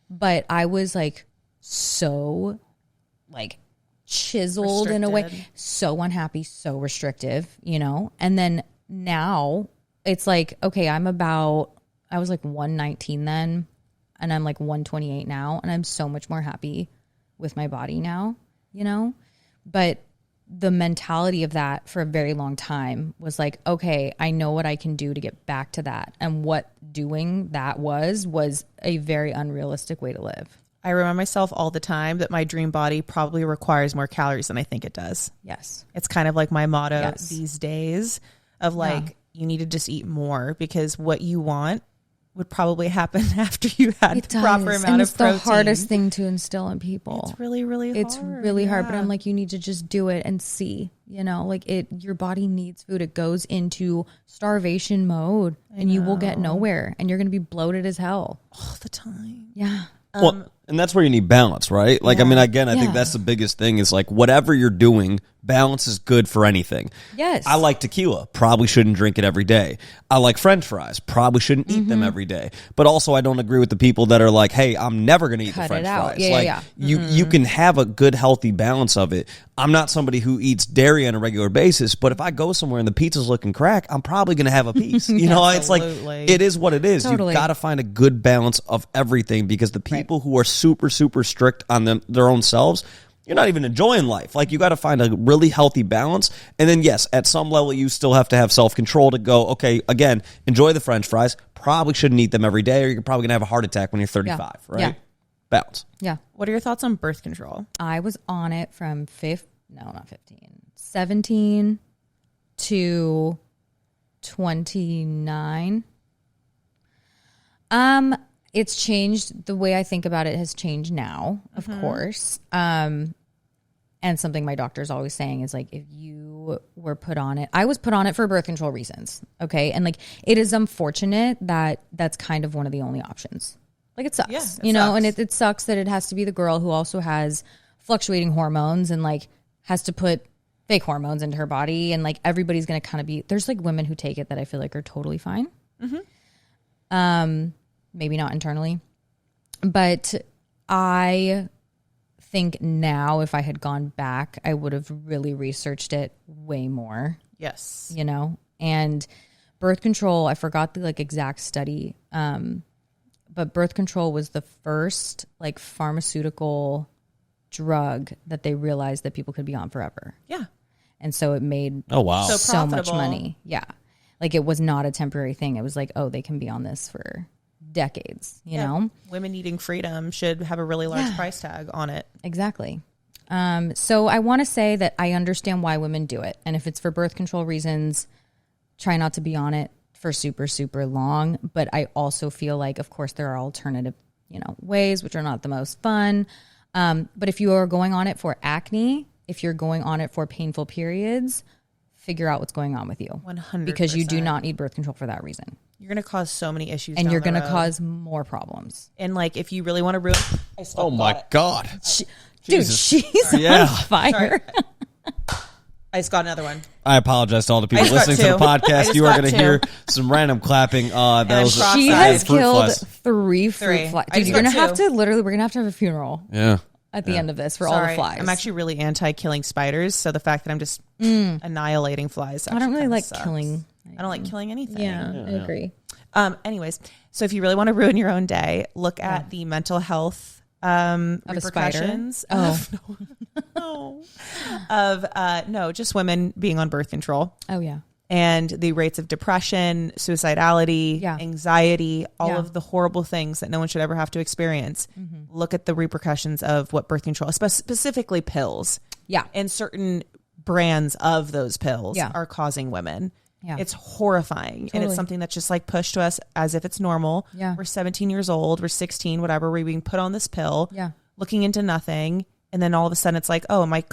But I was like so like chiseled in a way, so unhappy, so restrictive, and then now it's like, okay, I was like 119 then, and I'm like 128 now, and I'm so much more happy with my body now, but the mentality of that for a very long time was like, okay, I know what I can do to get back to that, and what doing that was a very unrealistic way to live. I remind myself all the time that my dream body probably requires more calories than I think it does. Yes. It's kind of like my motto these days of like, you need to just eat more, because what you want would probably happen after you had the proper amount of protein. It's the hardest thing to instill in people. It's really, really hard. It's really hard, but I'm like, you need to just do it and see, like your body needs food. It goes into starvation mode and you will get nowhere, and you're going to be bloated as hell all the time. Yeah. Well, and that's where you need balance, right? Like, I mean, again, I think that's the biggest thing is like, whatever you're doing, balance is good for anything. Yes. I like tequila. Probably shouldn't drink it every day. I like French fries. Probably shouldn't eat them every day. But also, I don't agree with the people that are like, hey, I'm never going to eat the French fries. You can have a good, healthy balance of it. I'm not somebody who eats dairy on a regular basis, but if I go somewhere and the pizza's looking crack, I'm probably going to have a piece. You know, it's like, it is what it is. Totally. You've got to find a good balance of everything, because the people who are super, super strict on their own selves, you're not even enjoying life. Like, you got to find a really healthy balance. And then, yes, at some level, you still have to have self-control to go, okay, again, enjoy the French fries. Probably shouldn't eat them every day, or you're probably going to have a heart attack when you're 35, right? Yeah. Balance. Yeah. What are your thoughts on birth control? I was on it from 17 to 29. It's changed. The way I think about it has changed now, of course. And something my doctor is always saying is like, if you were put on it, I was put on it for birth control reasons. Okay. And like, it is unfortunate that that's kind of one of the only options. Like, it sucks, you know, and it sucks that it has to be the girl who also has fluctuating hormones and like has to put fake hormones into her body. And like, everybody's going to kind of be, there's like women who take it that I feel like are totally fine. Maybe not internally, but I think now if I had gone back, I would have really researched it way more. Yes. You know, and birth control, I forgot the like exact study. But birth control was the first like pharmaceutical drug that they realized that people could be on forever. Yeah. And so it made so much money. Yeah. Like, it was not a temporary thing. It was like, oh, they can be on this for decades, you know? Women needing freedom should have a really large price tag on it. Exactly. So I want to say that I understand why women do it. And if it's for birth control reasons, try not to be on it for super, super long. But I also feel like, of course, there are alternative, you know, ways, which are not the most fun. But if you are going on it for acne, if you're going on it for painful periods, figure out what's going on with you. 100%. Because you do not need birth control for that reason. You're going to cause so many issues. And you're going to cause more problems. And like, if you really want to ruin... Oh my God. Dude, she's on fire. I just got another one. I apologize to all the people listening to the podcast. You are going to hear some random clapping. She has killed 3 fruit flies. Dude, you're going to have to we're going to have a funeral. Yeah. At the end of this for all the flies. I'm actually really anti-killing spiders, so the fact that I'm just annihilating flies. I don't really like sucks. killing. I don't like killing anything. Yeah, I agree. Anyways, so if you really want to ruin your own day, look at the mental health repercussions of just women being on birth control. Oh yeah. And the rates of depression, suicidality, anxiety, all of the horrible things that no one should ever have to experience. Look at the repercussions of what birth control, specifically pills. Yeah. And certain brands of those pills are causing women. Yeah. It's horrifying. Totally. And it's something that's just like pushed to us as if it's normal. Yeah. We're 17 years old, we're 16, whatever. We're being put on this pill, looking into nothing. And then all of a sudden it's like, oh, it might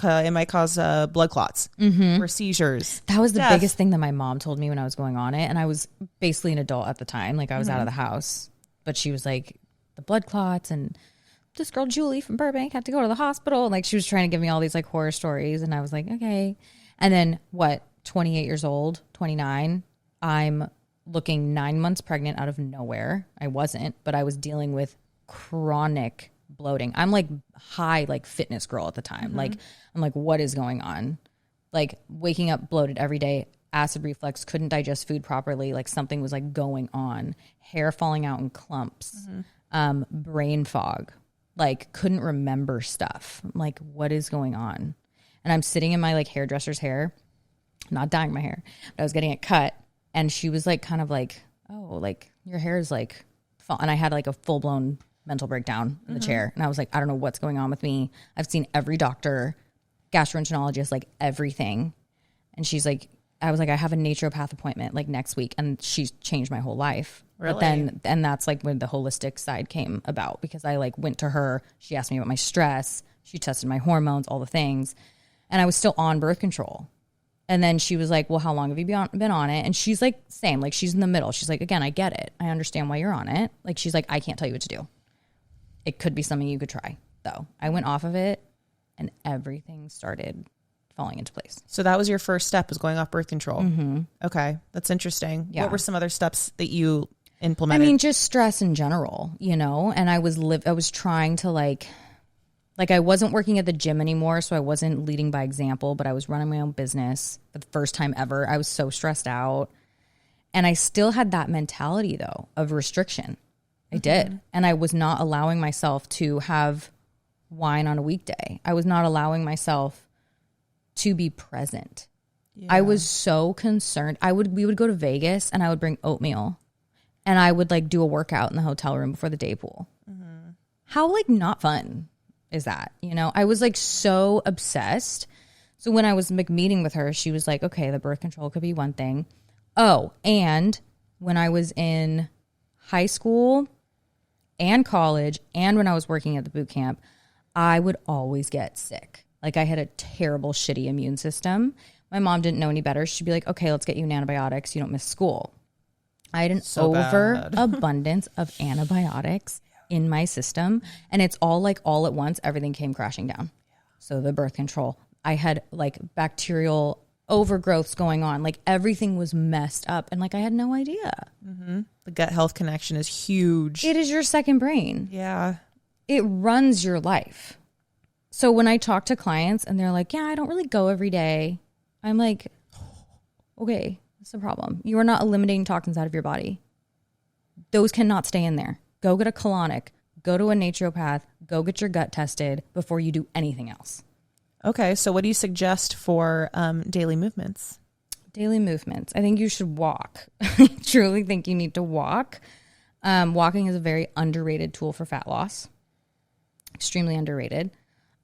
cause blood clots or seizures. That was the biggest thing that my mom told me when I was going on it. And I was basically an adult at the time. Like, I was out of the house. But she was like, the blood clots, and this girl Julie from Burbank had to go to the hospital. And like, she was trying to give me all these like horror stories. And I was like, okay. And then 28 years old, 29, I'm looking 9 months pregnant out of nowhere. I wasn't, but I was dealing with chronic bloating. I'm like high, like fitness girl at the time. Like, I'm like, what is going on? Like, waking up bloated every day, acid reflux, couldn't digest food properly. Like, something was like going on, hair falling out in clumps, brain fog, like couldn't remember stuff. I'm like, what is going on? And I'm sitting in my like hairdresser's hair, not dyeing my hair, but I was getting it cut. And she was like, kind of like, oh, like your hair is like, and I had like a full blown mental breakdown in the chair. And I was like, I don't know what's going on with me. I've seen every doctor, gastroenterologist, like everything. And she's like, I was like, I have a naturopath appointment like next week. And she's changed my whole life. Really? But then, and that's like when the holistic side came about, because I like went to her. She asked me about my stress. She tested my hormones, all the things. And I was still on birth control. And then she was like, well, how long have you been on it? And she's like, same, like she's in the middle. She's like, again, I get it. I understand why you're on it. Like, she's like, I can't tell you what to do. It could be something you could try, though. I went off of it and everything started falling into place. So that was your first step, was going off birth control. Mm-hmm. Okay. That's interesting. Yeah. What were some other steps that you implemented? I mean, just stress in general, you know, and I was trying to like I wasn't working at the gym anymore. So I wasn't leading by example, but I was running my own business for the first time ever. I was so stressed out. And I still had that mentality though of restriction. I did. And I was not allowing myself to have wine on a weekday. I was not allowing myself to be present. Yeah. I was so concerned. We would go to Vegas and I would bring oatmeal and I would like do a workout in the hotel room before the day pool. Mm-hmm. How like not fun is that? You know, I was like so obsessed. So when I was meeting with her, she was like, okay, the birth control could be one thing. Oh, and when I was in high school and college and when I was working at the boot camp, I would always get sick. Like I had a terrible, shitty immune system. My mom didn't know any better. She'd be like, okay, let's get you an antibiotics. You don't miss school. I had an overabundance of antibiotics in my system. And it's all at once, everything came crashing down. So the birth control, I had like bacterial overgrowths going on. Like everything was messed up. And like I had no idea. Mm-hmm. The gut health connection is huge. It is your second brain. Yeah. It runs your life. So when I talk to clients and they're like, yeah, I don't really go every day. I'm like, okay, that's the problem. You are not eliminating toxins out of your body. Those cannot stay in there. Go get a colonic, go to a naturopath, go get your gut tested before you do anything else. Okay. So what do you suggest for daily movements? Daily movements. I think you should walk. I truly think you need to walk. Walking is a very underrated tool for fat loss. Extremely underrated.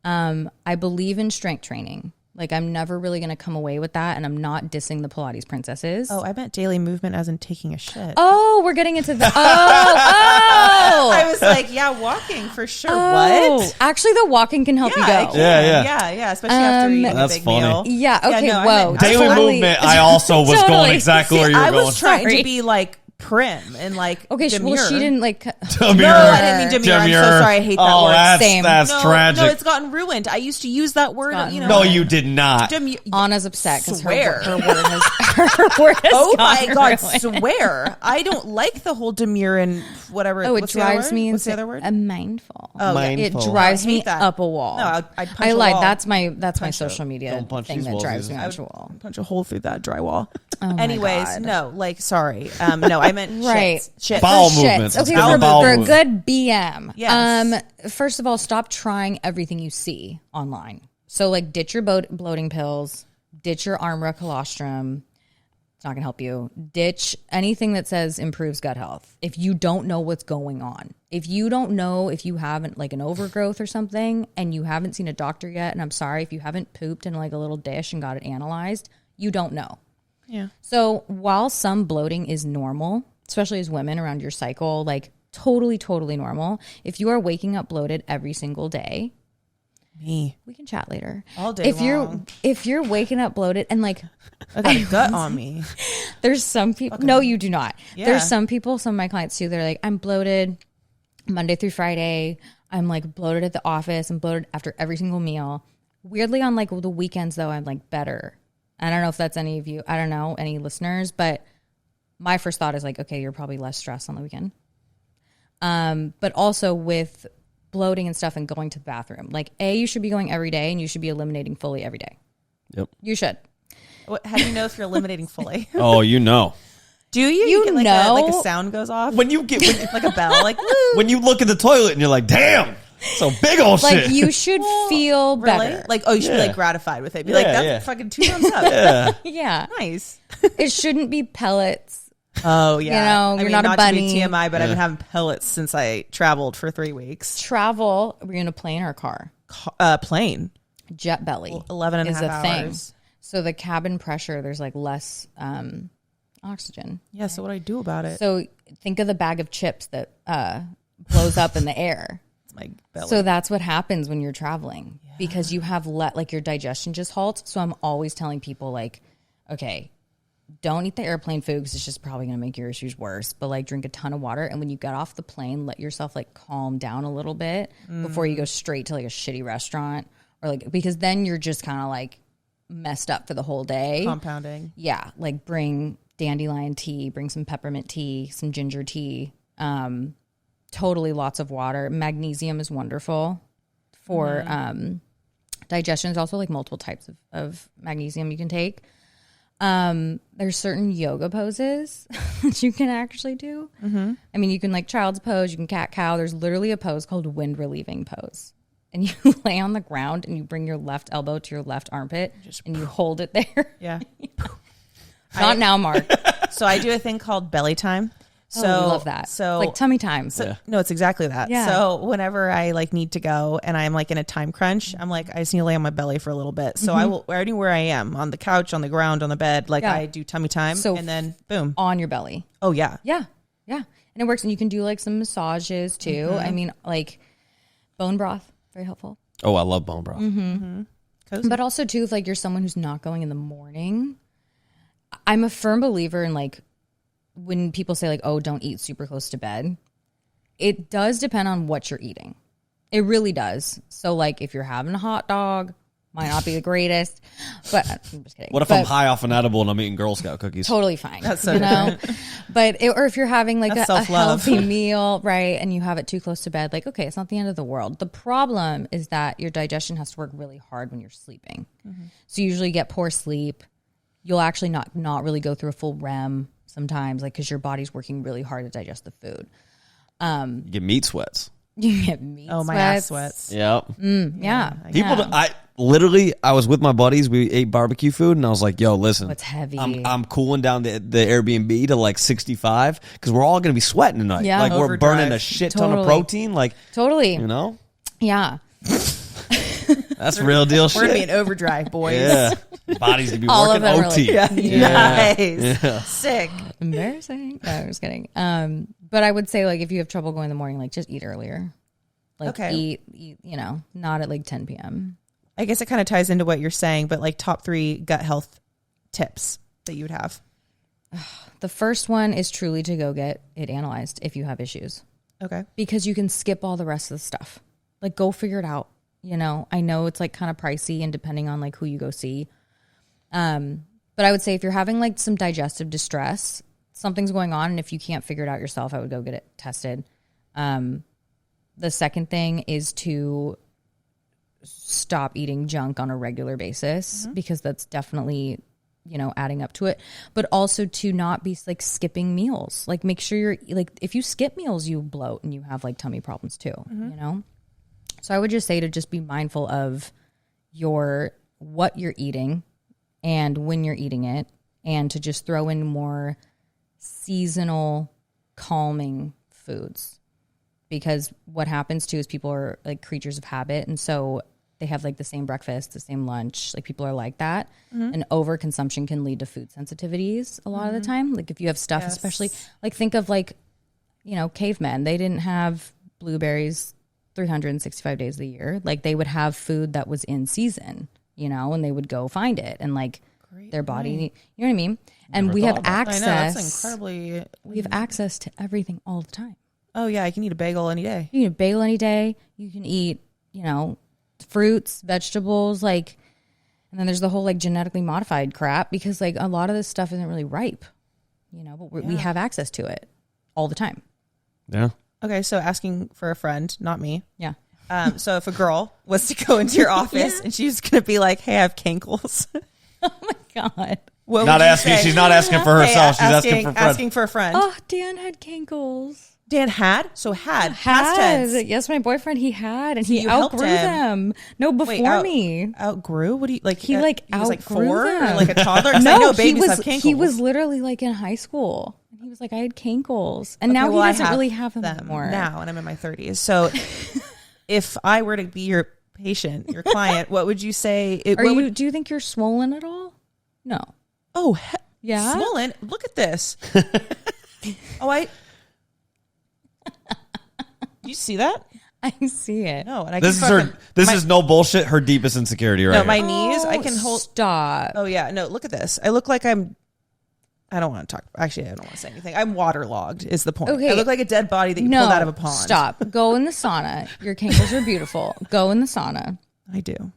I believe in strength training. Like I'm never really going to come away with that. And I'm not dissing the Pilates princesses. Oh, I meant daily movement as in taking a shit. Oh, we're getting into the, I was like, yeah, walking for sure. What? Actually, the walking can help you go. Yeah. Especially after eating that's a big funny. meal. Yeah. Okay. Yeah, no, whoa. Daily movement. I also was going exactly where you were I going. was trying to be like prim and like okay, demure. well, she didn't like. Demure. No, I didn't mean demure. I'm so sorry. I hate that word. Same. That's tragic. No, it's gotten ruined. I used to use that word. You know, no, you did not. Anna's upset because her word has oh my God, ruined. Swear. I don't like the whole demure and whatever. Oh, it drives me. What's the other word? Mindful. Oh, mindful. It drives me that. up a wall. No, I'd punch I a lied. wall. That's my social media thing that drives me up a wall. Punch a hole through that drywall. Oh anyways, God. No, like sorry. No, I meant right. Shit. Bowel movements. Okay, for a good BM. Yes. First of all, stop trying everything you see online. So like ditch your bloating pills, ditch your Armra colostrum. It's not going to help you. Ditch anything that says improves gut health. If you don't know what's going on, if you don't know if you haven't like an overgrowth or something and you haven't seen a doctor yet, and I'm sorry if you haven't pooped in like a little dish and got it analyzed, you don't know. Yeah. So while some bloating is normal, especially as women around your cycle, like totally normal. If you are waking up bloated every single day, me, we can chat later. All day long. If you're waking up bloated and like I got a gut on me. There's some people. Okay. No, you do not. Yeah. There's some people. Some of my clients too. They're like, I'm bloated Monday through Friday. I'm like bloated at the office. I'm bloated after every single meal. Weirdly, on like the weekends though, I'm like better. I don't know if that's any of you. I don't know any listeners, but my first thought is like, okay, you're probably less stressed on the weekend. But also with bloating and stuff and going to the bathroom, like you should be going every day and you should be eliminating fully every day. Yep. You should. How do you know if you're eliminating fully? Oh, you know. Do you? You get like know. like a sound goes off? When you get like a bell, like woo. When you look at the toilet and you're like, damn, so big old like shit. you should feel really? better. Like, you should be like gratified with it. Be like, that's fucking 2 thumbs up. Yeah. Yeah. Nice. It shouldn't be pellets. Oh yeah. You're not a bunny. To be TMI, but I've been having pellets since I traveled for 3 weeks. Travel. We're in a plane or a car? Plane. Jet belly. 11 and a half hours. Thing. So the cabin pressure, there's like less oxygen. Yeah. So what do I do about it? So think of the bag of chips that blows up in the air. It's my belly. So that's what happens when you're traveling because you have like your digestion just halts. So I'm always telling people like, okay, don't eat the airplane food because it's just probably going to make your issues worse. But like drink a ton of water. And when you get off the plane, let yourself like calm down a little bit before you go straight to like a shitty restaurant or like, because then you're just kind of like messed up for the whole day. Compounding. Yeah, like bring dandelion tea, bring some peppermint tea, some ginger tea. Totally lots of water. Magnesium is wonderful for digestion. There's also like multiple types of magnesium you can take. There's certain yoga poses that you can actually do. I mean, you can like child's pose, you can cat cow. There's literally a pose called wind relieving pose. And you lay on the ground and you bring your left elbow to your left armpit and you hold it there. Yeah. Not now, Mark. So I do a thing called belly time. So I love that. So like tummy time. No, it's exactly that. Yeah. So whenever I like need to go and I'm like in a time crunch, I'm like, I just need to lay on my belly for a little bit. So I will, anywhere I am, on the couch, on the ground, on the bed, like I do tummy time. So and then boom. On your belly. Oh yeah. Yeah. Yeah. And it works. And you can do like some massages too. I mean, like bone broth, very helpful. Oh, I love bone broth. But also too, if like you're someone who's not going in the morning, I'm a firm believer in like, when people say like, oh, don't eat super close to bed, it does depend on what you're eating. It really does. So like if you're having a hot dog, might not be the greatest, but I'm just kidding. What if I'm high off an edible and I'm eating Girl Scout cookies? Totally fine. That's so you know? Or if you're having like a healthy meal, right, and you have it too close to bed, like, okay, it's not the end of the world. The problem is that your digestion has to work really hard when you're sleeping. So you usually get poor sleep. You'll actually not really go through a full REM sometimes, like because your body's working really hard to digest the food. You get meat sweats. You get meat sweats. My ass sweats. Yep. Yeah. I was with my buddies. We ate barbecue food, and I was like, "Yo, listen, it's heavy. I'm cooling down the Airbnb to like 65 because we're all gonna be sweating tonight. Yeah. Like we're Overdrive. burning a shit ton of protein. Like Totally. you know, Yeah. that's real deal shit. We're gonna be in overdrive, boys. Yeah, bodies gonna be All working of them OT. really. Yeah. Nice. Sick. Embarrassing. No, I'm just kidding. But I would say like if you have trouble going in the morning, like just eat earlier. Like eat, you know, not at like 10 p.m. I guess it kind of ties into what you're saying, but like top 3 gut health tips that you would have. The first one is truly to go get it analyzed if you have issues. Okay. Because you can skip all the rest of the stuff. Like go figure it out. You know, I know it's like kind of pricey and depending on like who you go see. But I would say if you're having like some digestive distress, something's going on. And if you can't figure it out yourself, I would go get it tested. The second thing is to stop eating junk on a regular basis because that's definitely, you know, adding up to it. But also to not be like skipping meals. Like make sure you're like, if you skip meals, you bloat and you have like tummy problems too, you know? So I would just say to just be mindful of what you're eating and when you're eating it, and to just throw in more seasonal calming foods. Because what happens too is people are like creatures of habit. And so they have like the same breakfast, the same lunch. Like people are like that. And overconsumption can lead to food sensitivities a lot of the time. Like if you have stuff, especially like think of like, you know, cavemen. They didn't have blueberries 365 days of the year. Like they would have food that was in season, you know, and they would go find it and like their body, you know what I mean? And we have access. I know, that's incredibly. We have access to everything all the time. Oh yeah, I can eat a bagel any day. You can eat a bagel any day. You can eat, you know, fruits, vegetables, like, and then there's the whole like genetically modified crap because like a lot of this stuff isn't really ripe, you know, but we have access to it all the time. Yeah. Okay, so asking for a friend, not me. Yeah. So if a girl was to go into your office and she's going to be like, "Hey, I have cankles." Oh my God. What Not would you asking. say? She's not asking for herself. She's asking for a friend. Asking for a friend. Oh, Dan had cankles. Dan had? So had. Past tense. Yes, my boyfriend, he had, and So he you helped outgrew him. them. No, before me. Outgrew? What do you like? He like he was like outgrew 4 them. or like a toddler? 'Cause No, I know babies have cankles. he was literally like in high school. And he was like, I had cankles. And now well, he I doesn't really have them anymore. now, and I'm in my 30s. So if I were to be your patient, your client, what would you say? Do you think you're swollen at all? No. Oh, Yeah? swollen. Look at this. You see that? I see it. No, and I This can is her. This is no bullshit. Her deepest insecurity, right? No, here. my knees. I can hold. Stop. Oh yeah, no. Look at this. I look like I don't want to talk. Actually, I don't want to say anything. I'm waterlogged. Is the point? Okay. I look like a dead body that you pulled out of a pond. Stop. Go in the sauna. Your cankles are beautiful. Go in the sauna. I do.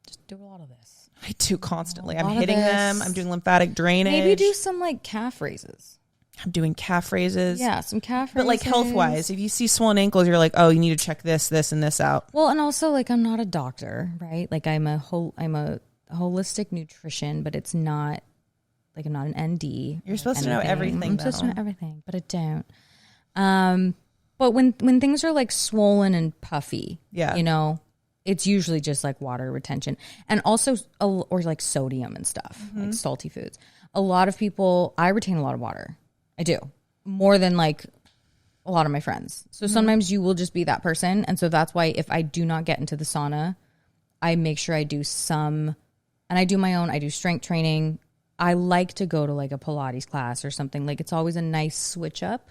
Just do a lot of this. I do constantly. I'm hitting them. I'm doing lymphatic drainage. Maybe do some like calf raises. I'm doing calf raises. Yeah, some calf raises. But like health wise, if you see swollen ankles, you're like, oh, you need to check this, and this out. Well, and also like I'm not a doctor, right? Like I'm a holistic nutrition, but it's not like I'm not an ND. You're supposed to know everything. I'm supposed to know everything, but I don't. But when things are like swollen and puffy, you know, it's usually just like water retention, and also or like sodium and stuff, like salty foods. A lot of people, I retain a lot of water. I do, more than like a lot of my friends. So sometimes you will just be that person, and so that's why if I do not get into the sauna, I make sure I do some, and I do my own. I do strength training. I like to go to like a Pilates class or something. Like it's always a nice switch up.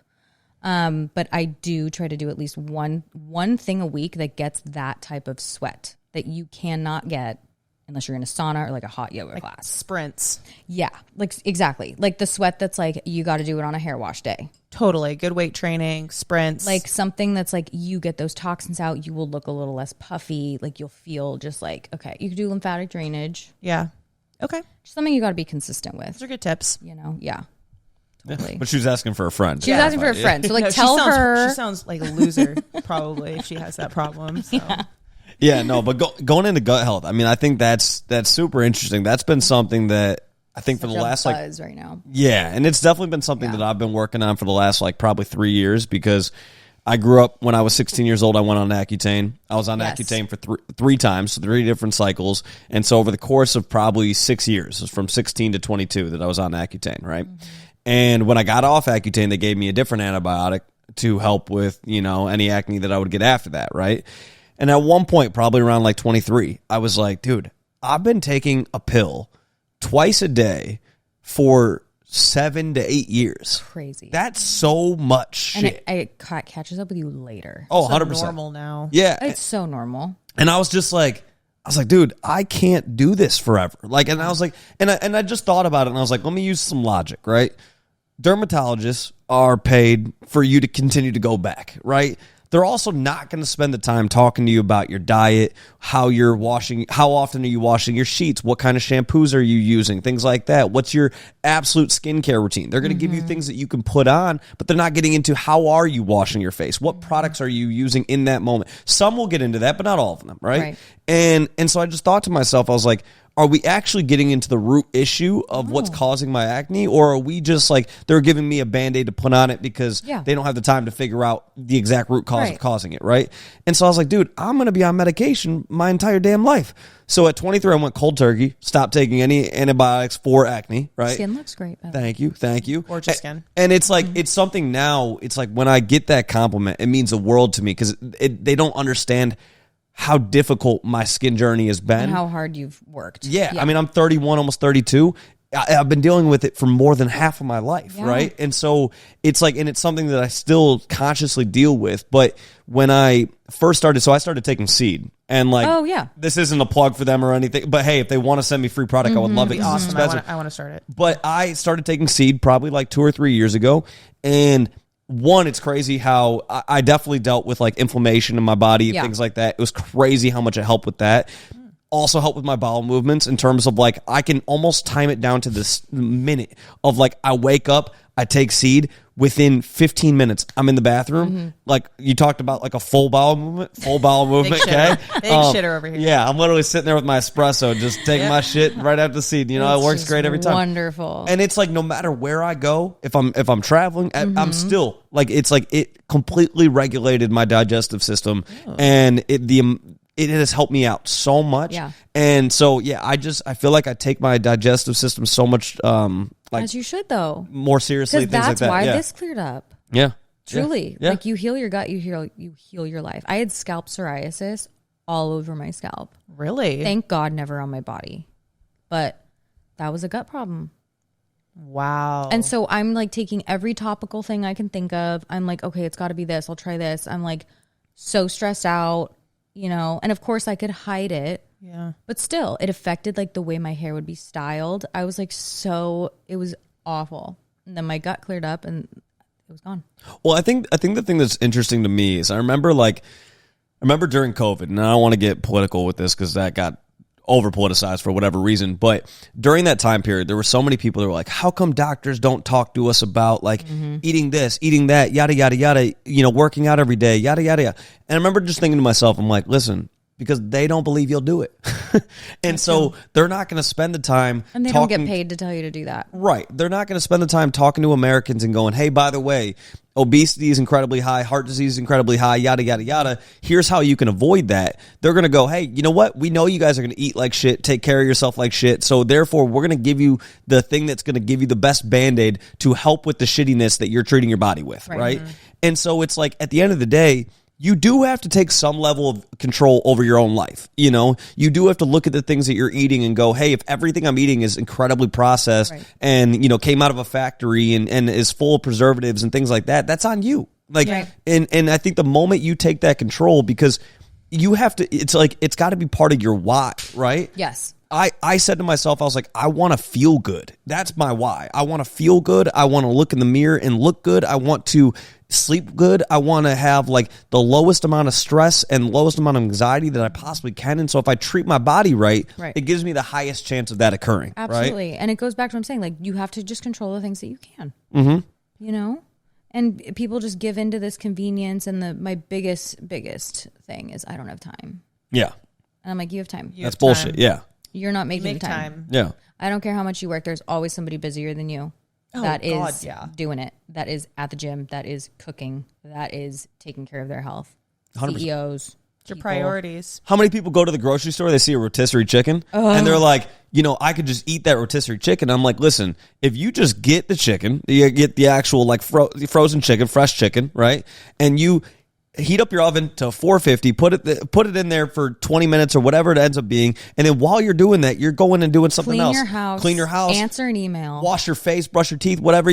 But I do try to do at least one thing a week that gets that type of sweat that you cannot get unless you're in a sauna or like a hot yoga class. Sprints. Yeah, like exactly. Like the sweat that's like you got to do it on a hair wash day. Totally. Good weight training, sprints. Like something that's like you get those toxins out, you will look a little less puffy. Like you'll feel just like, okay, you can do lymphatic drainage. Yeah. Okay. Something you got to be consistent with. Those are good tips. You know, yeah. Totally. But she was asking for a friend. She was asking for a friend. So like No, tell her. She sounds like a loser probably if she has that problem. So. Yeah, no, but going into gut health, I mean, I think that's super interesting. That's been something that I think for the last buzz right now. Yeah, and it's definitely been something that I've been working on for the last like probably 3 years, because I grew up when I was 16 years old. I went on Accutane. I was on Accutane for three times, so 3 different cycles. And so over the course of probably 6 years, it was from 16 to 22 that I was on Accutane, right? Mm-hmm. And when I got off Accutane, they gave me a different antibiotic to help with, you know, any acne that I would get after that, right? And at one point, probably around like 23, I was like, dude, I've been taking a pill twice a day for 7 to 8 years. Crazy. That's so much shit. And it catches up with you later. Oh, so 100%. normal now. Yeah. It's so normal. And I was just like, dude, I can't do this forever. Like, and I was like, and I just thought about it, and I was like, let me use some logic, right? Dermatologists are paid for you to continue to go back, right? They're also not going to spend the time talking to you about your diet, how you're washing, how often are you washing your sheets, what kind of shampoos are you using, things like that. What's your absolute skincare routine? They're going to give you things that you can put on, but they're not getting into how are you washing your face? What products are you using in that moment? Some will get into that, but not all of them, right? And so I just thought to myself, I was like, are we actually getting into the root issue of what's causing my acne, or are we just like, they're giving me a Band-Aid to put on it because they don't have the time to figure out the exact root cause of causing it, right? And so I was like, dude, I'm going to be on medication my entire damn life. So at 23, I went cold turkey, stopped taking any antibiotics for acne, right? Skin looks great. Thank you. Gorgeous skin. And it's like, it's something now, it's like when I get that compliment, it means the world to me, because they don't understand how difficult my skin journey has been. And how hard you've worked. Yeah. I mean, I'm 31, almost 32. I've been dealing with it for more than half of my life, right? And so it's like, and it's something that I still consciously deal with. But when I first started, so I started taking seed. And like, this isn't a plug for them or anything, but hey, if they want to send me free product, I would love it. Awesome. I want to start it. But I started taking seed probably like 2 or 3 years ago. And one, it's crazy how I definitely dealt with like inflammation in my body and things like that. It was crazy how much it helped with that. Also helped with my bowel movements in terms of like, I can almost time it down to this minute of like, I wake up, I take seed, within 15 minutes, I'm in the bathroom. Like you talked about like a full bowel movement, Big okay? shitter over here. Yeah, I'm literally sitting there with my espresso, just taking my shit right after the seed. You know, it works great every time. Wonderful. And it's like no matter where I go, if I'm traveling, I'm still like, it's like it completely regulated my digestive system, and it has helped me out so much. Yeah. And so, I feel like I take my digestive system so much, like, as you should, though, more seriously. Things that's like that. why this cleared up. Yeah. Truly. Yeah. Like you heal your gut, you heal your life. I had scalp psoriasis all over my scalp. Really? Thank God never on my body. But that was a gut problem. Wow. And so I'm like taking every topical thing I can think of. I'm like, okay, it's got to be this. I'll try this. I'm like so stressed out, you know, and of course I could hide it. Yeah. But still, it affected like the way my hair would be styled. I was like, it was awful. And then my gut cleared up and it was gone. Well, I think the thing that's interesting to me is I remember during COVID, and I don't want to get political with this because that got over politicized for whatever reason. But during that time period, there were so many people that were like, how come doctors don't talk to us about like eating this, eating that, yada, yada, yada, working out every day, yada, yada, yada. And I remember just thinking to myself, I'm like, listen, because they don't believe you'll do it. And so they're not going to spend the time. And they don't get paid to tell you to do that. Right. They're not going to spend the time talking to Americans and going, hey, by the way, obesity is incredibly high, heart disease is incredibly high, yada, yada, yada. Here's how you can avoid that. They're going to go, hey, you know what? We know you guys are going to eat like shit, take care of yourself like shit. So therefore, we're going to give you the thing that's going to give you the best Band-Aid to help with the shittiness that you're treating your body with. Right. And so it's like, at the end of the day, you do have to take some level of control over your own life. You do have to look at the things that you're eating and go, hey, if everything I'm eating is incredibly processed and, came out of a factory and is full of preservatives and things like that, that's on you. And I think the moment you take that control, because you have to, it's got to be part of your why, right? Yes. I said to myself, I was like, I want to feel good. That's my why. I want to feel good. I want to look in the mirror and look good. I want to sleep good. I want to have like the lowest amount of stress and lowest amount of anxiety that I possibly can. And so if I treat my body right, it gives me the highest chance of that occurring. Absolutely. Right? And it goes back to what I'm saying. Like, you have to just control the things that you can, and people just give into this convenience. And my biggest thing is I don't have time. Yeah. And I'm like, you have time. That's bullshit. Yeah. You're not making the time. Yeah. I don't care how much you work. There's always somebody busier than you that is doing it. That is at the gym. That is cooking. That is taking care of their health. 100%. CEOs. Your priorities. How many people go to the grocery store, they see a rotisserie chicken, and they're like, I could just eat that rotisserie chicken. I'm like, listen, if you just get the chicken, you get the actual like frozen chicken, fresh chicken, right? And you heat up your oven to 450, put it in there for 20 minutes or whatever it ends up being, and then while you're doing that, you're going and doing something else. Clean your house, answer an email, wash your face, brush your teeth, whatever.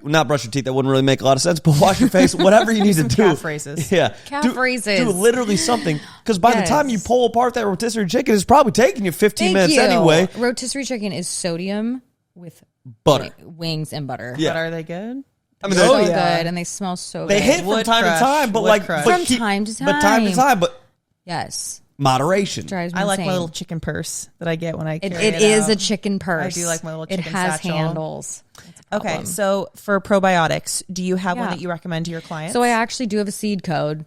Not brush your teeth, that wouldn't really make a lot of sense, but wash your face, whatever you need to do. Calf raises. Yeah, calf raises. Do literally something, because by the time you pull apart that rotisserie chicken, it's probably taking you 15 minutes anyway. Rotisserie chicken is sodium with butter, wings, and butter. Yeah. But are they good? I mean, so good, and they smell so they good. They hit from time to time, but time to time, but yes, moderation. I like my little chicken purse that I get when I carry it is a chicken purse. I do like my little chicken satchel. It has satchel. handles. Okay, so for probiotics, do you have one that you recommend to your clients? So I actually do have a seed code.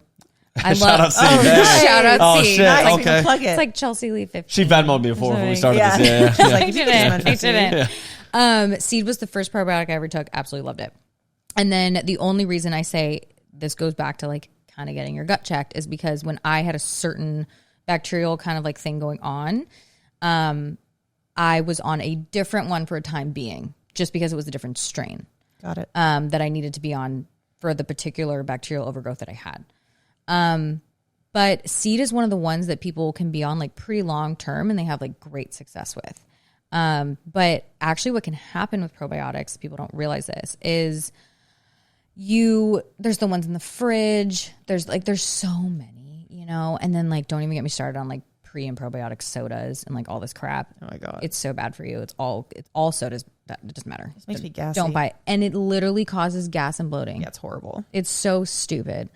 Shout out Seed. Shout out Seed. Shit. Nice. Okay. Plug it. It's like Chelsea Leigh 15. She Venmo'd me before when we started this. Yeah. I didn't. Seed was the first probiotic I ever took. Absolutely loved it. And then the only reason I say this goes back to like kind of getting your gut checked is because when I had a certain bacterial kind of like thing going on, I was on a different one for a time being, just because it was a different strain. Got it. That I needed to be on for the particular bacterial overgrowth that I had. But Seed is one of the ones that people can be on like pretty long term and they have like great success with. But actually what can happen with probiotics, people don't realize this, is there's the ones in the fridge. There's so many, and then like, don't even get me started on like pre and probiotic sodas and like all this crap. Oh my God. It's so bad for you. It's all sodas. It doesn't matter. It makes me gassy. Don't buy it. And it literally causes gas and bloating. Yeah, it's horrible. It's so stupid.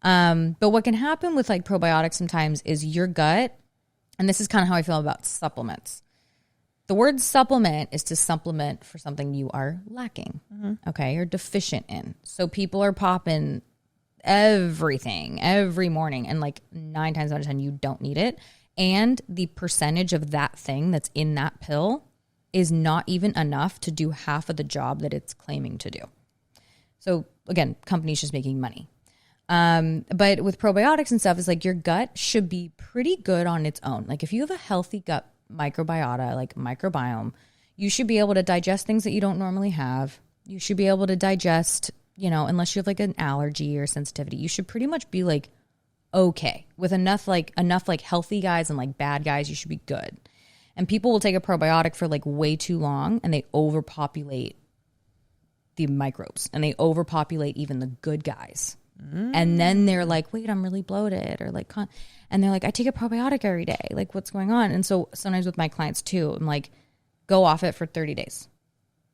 But what can happen with like probiotics sometimes is your gut, and this is kind of how I feel about supplements. The word supplement is to supplement for something you are lacking, okay, or deficient in. So people are popping everything every morning, and like 9 times out of 10, you don't need it. And the percentage of that thing that's in that pill is not even enough to do half of the job that it's claiming to do. So again, companies just making money. But with probiotics and stuff, it's like your gut should be pretty good on its own. Like if you have a healthy gut microbiota, like microbiome, you should be able to digest things that you don't normally have. You should be able to digest, unless you have like an allergy or sensitivity, you should pretty much be like okay with enough healthy guys and like bad guys. You should be good. And people will take a probiotic for like way too long and they overpopulate the microbes and they overpopulate even the good guys. And then they're like, wait, I'm really bloated, or like, and they're like, I take a probiotic every day. Like, what's going on? And so sometimes with my clients too, I'm like, go off it for 30 days.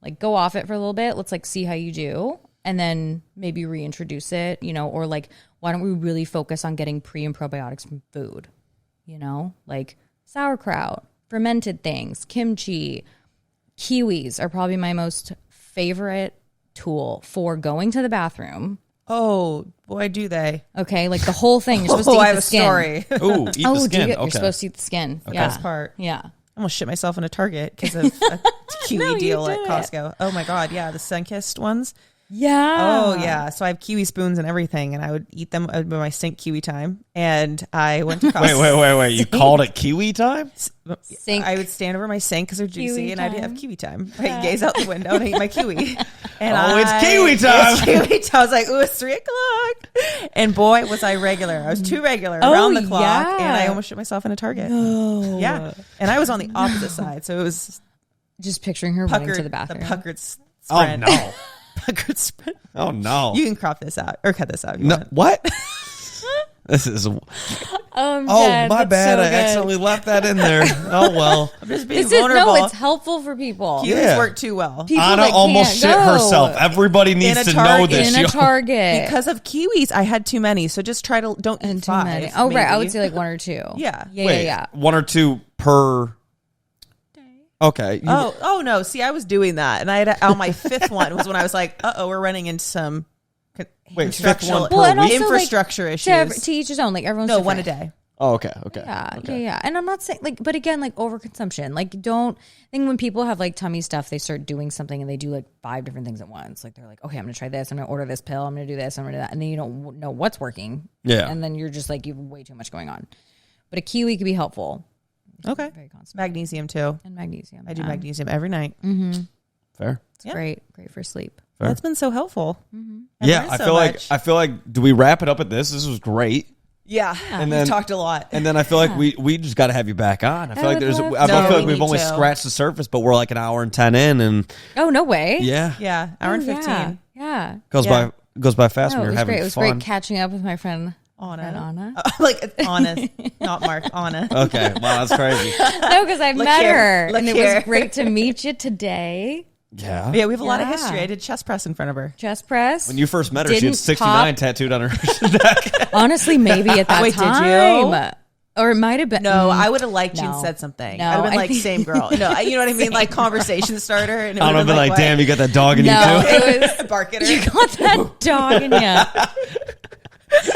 Like, go off it for a little bit. Let's like see how you do. And then maybe reintroduce it, or like, why don't we really focus on getting pre and probiotics from food? Like sauerkraut, fermented things, kimchi, kiwis are probably my most favorite tool for going to the bathroom. Oh, boy, do they. Okay, like the whole thing. You're supposed to eat I have the a skin. story. Ooh, eat the skin. You're supposed to eat the skin. Okay. Yeah. Best part. Yeah. I almost shit myself in a Target because of a kiwi deal at Costco. Oh my God. Yeah. The Sunkist ones. Yeah. Oh yeah. So I have kiwi spoons and everything, and I would eat them with my sink kiwi time. And I went to Costco. Wait. You called it kiwi time? Sink. I would stand over my sink because they're juicy, Kiwi and I'd time. have kiwi time. I'd gaze out the window and eat my kiwi. And It's kiwi time. It's kiwi time. I was like, ooh, it's 3:00. And boy, was I regular. I was too regular around the clock, yeah. and I almost shit myself in a Target. No. Yeah. And I was on the opposite side, so it was Just picturing her puckered, running to the bathroom. the puckered Oh sprint. no. Puckered sprint. Oh no. You can crop this out or cut this out if you No, want. what? This is. I'm Oh, dead. my That's bad. so I good. accidentally left that in there. Oh well. I'm just being This is vulnerable. no. It's helpful for people. Kiwis Yeah. work too well. People Anna that almost can't shit go. herself. Everybody needs a to know Target. this. in a Yo. Target. Because of kiwis, I had too many. So just try to don't eat and too 5. many. Oh, right. I maybe. would say like 1 or 2. Yeah. Wait, Yeah. 1 or 2 per. Okay. Oh no! See, I was doing that, and I had on my 5th one was when I was like, we're running into some Wait, constructional 5th one per and also, infrastructure like, issues. to each his own. Like everyone's No, different. one a day. Oh, okay. Okay. Yeah, Okay. yeah. And I'm not saying like, but again, like overconsumption. Like, don't think when people have like tummy stuff, they start doing something and they do like 5 different things at once. Like they're like, okay, I'm gonna try this. I'm gonna order this pill. I'm gonna do this. I'm gonna do that. And then you don't know what's working. Yeah. And then you're just like, you have way too much going on. But a kiwi could be helpful. Okay. Very constant. Magnesium too. And magnesium. I do magnesium every night. Fair. It's great for sleep. Fair. That's been so helpful. Yeah, learned I so feel much. like. Do we wrap it up at this? This was great. Yeah, And we then- talked a lot. And then I feel like we just got to have you back on. I feel like would there's. love I to. feel No, like we we've need only to. scratched the surface, but we're like an hour and 10 in, and Oh no way. yeah, Yeah, hour and 15. Yeah. goes Yeah. by fast No, when it you're was having great. It was fun. great catching up with my friend Anna. Anna. Like it's Anna, not Mark. Anna. Okay, wow, that's crazy. No, because I Look met here. her, Look and it here. was great to meet you today. Yeah. Yeah, we have a lot of Yeah. history. I did chest press in front of her. Chest press. When you first met her, she had Didn't 69 pop. tattooed on her neck. Honestly, maybe at that Wait, did time. you? Or it might have been. No, I would have liked you No. and said something. No, I'd have been I like, think- same girl. No, you know what I mean? Like conversation starter. And it I don't know, would've been like, what? damn, you got that dog in No, you too. it was. Bark at her. You got that dog in you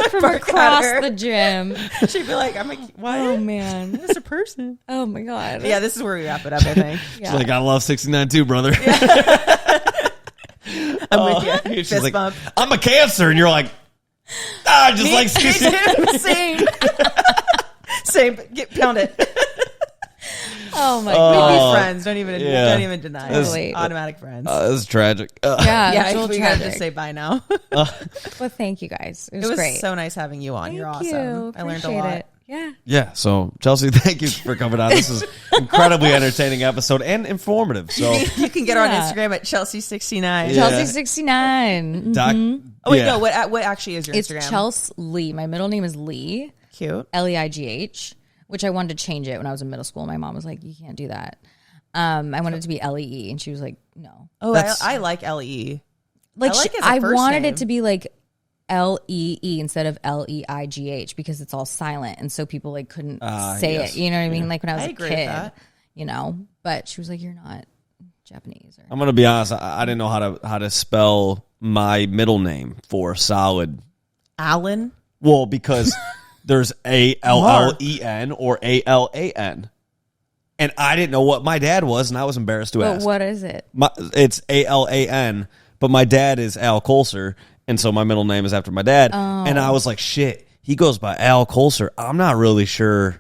from Bark at across her. the gym. She'd be like, I'm like, what? Oh man. It's a person. Oh my god. Yeah, this is where we wrap it up, I think. Yeah. She's like, I love 69 too, brother. I'm with you. She's Fist like, bump. I'm a Cancer, and you're like, just like 69. Same. Same. Pound it. Oh my We'd god. be friends. Don't even deny This- it. Automatic friends. This is tragic. Yeah. yeah, it's a we little gotta tragic. just say bye now. Well, thank you guys. It was, It was great. so nice having you on. You're Thank awesome. you. I learned a Appreciate lot. it. Yeah. Yeah, so Chelsea, thank you for coming on. This is incredibly entertaining episode and informative. So You can get her on Yeah. Instagram at Chelsea69. Yeah. Chelsea 69. Doc, Oh wait, yeah. no. What actually is your It's Instagram? Chelsea Leigh. My middle name is Leigh, Cute. Leigh, which I wanted to change it when I was in middle school. My mom was like, "You can't do that." I wanted it to be Lee, and she was like, "No." Oh, That's- I like LE. Like I like it as a I first wanted name. it to be like Lee instead of Leigh because it's all silent, and so people like couldn't say yes. it. You know what I mean? Like when I was I a agree with kid, that. you know. But she was like, "You're not Japanese." Or, I'm gonna be honest. I didn't know how to spell my middle name for solid. Alan. Well, because there's ALLEN or ALAN, and I didn't know what my dad was, and I was embarrassed to but ask. what is it? It's ALAN, but my dad is Al Colcer, and so my middle name is after my dad. And I was like, shit, he goes by Al Colcer. I'm not really sure.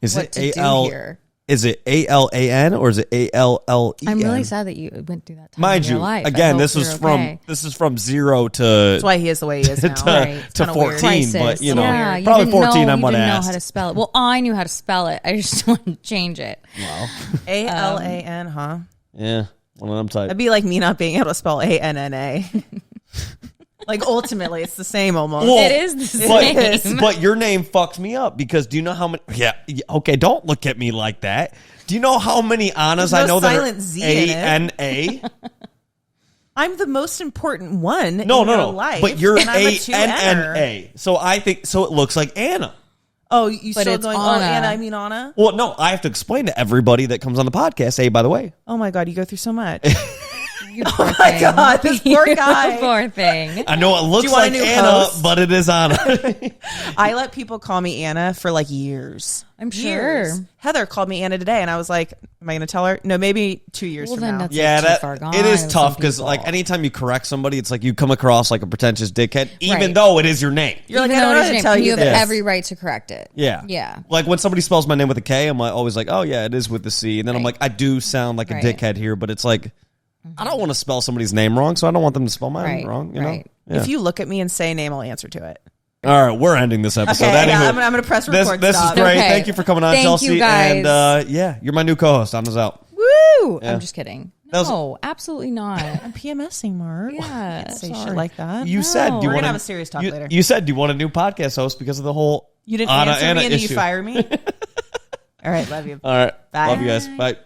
Is What it to do AL? here? Is it ALAN or is it ALLEN? I'm really sad that you went through that time Mind in your you, life. I again, hope this was you're from okay. this is from 0 to That's why he is the way he is now. Right. to Kinda weird. 14, but Crisis. you know, Yeah, you probably didn't 14. know, I'm you what didn't know asked. how to spell it. Well, I knew how to spell it. I just wanted to change it. Wow. ALAN, huh? Yeah, one of them type. That'd be like me not being able to spell ANNA. Like ultimately, it's the same almost. Well, It is the same. But your name fucks me up because do you know how many? Yeah, okay, don't look at me like that. Do you know how many Annas There's I no know that silent are Z in it. ANA? I'm the most important one No, in no, your no. life. But you're and I'm a two-N-er. ANNA. So I think so. It looks like Anna. Oh, you But still it's going, Anna. oh, Anna, I mean Anna? Well, no, I have to explain to everybody that comes on the podcast, hey, by the way. Oh my God, you go through so much. You poor Oh my God, this poor guy. You poor thing. I know it looks want a like new Anna, host? but it is Anna. I let people call me Anna for like years. I'm sure. Years. Heather called me Anna today, and I was like, am I going to tell her? No, maybe 2 years Well, from then now. that's Yeah, too that far gone it is with tough some because people. like anytime you correct somebody, it's like you come across like a pretentious dickhead, even Right. though it is your name. You're like, Even I don't though know it how is to your tell name, you have this. every right to correct it. Yeah, Yeah. Like when somebody spells my name with a K, I'm like, always like, oh yeah, it is with the C, and then I'm Right. like, I do sound like a Right. dickhead here, but it's like I don't want to spell somebody's name wrong, so I don't want them to spell mine Right. wrong. You know. Right. Yeah. If you look at me and say a name, I'll answer to it. All right, we're ending this episode. Okay, yeah, Anywho, I'm gonna press this record is stop. great. Okay. Thank you for coming on, Thank Chelsea. you, guys. And yeah, you're my new co-host. Anna's out. Woo! Yeah. I'm just kidding. That was- No, absolutely not. I'm PMSing, Mark. Yeah. Say sorry. shit like that. You said No. you We're want gonna have a serious talk later. You said you want a new podcast host because of the whole You didn't Anna answer me and then you issue. fire me? All right, love you. All right, Bye. love you guys. Bye.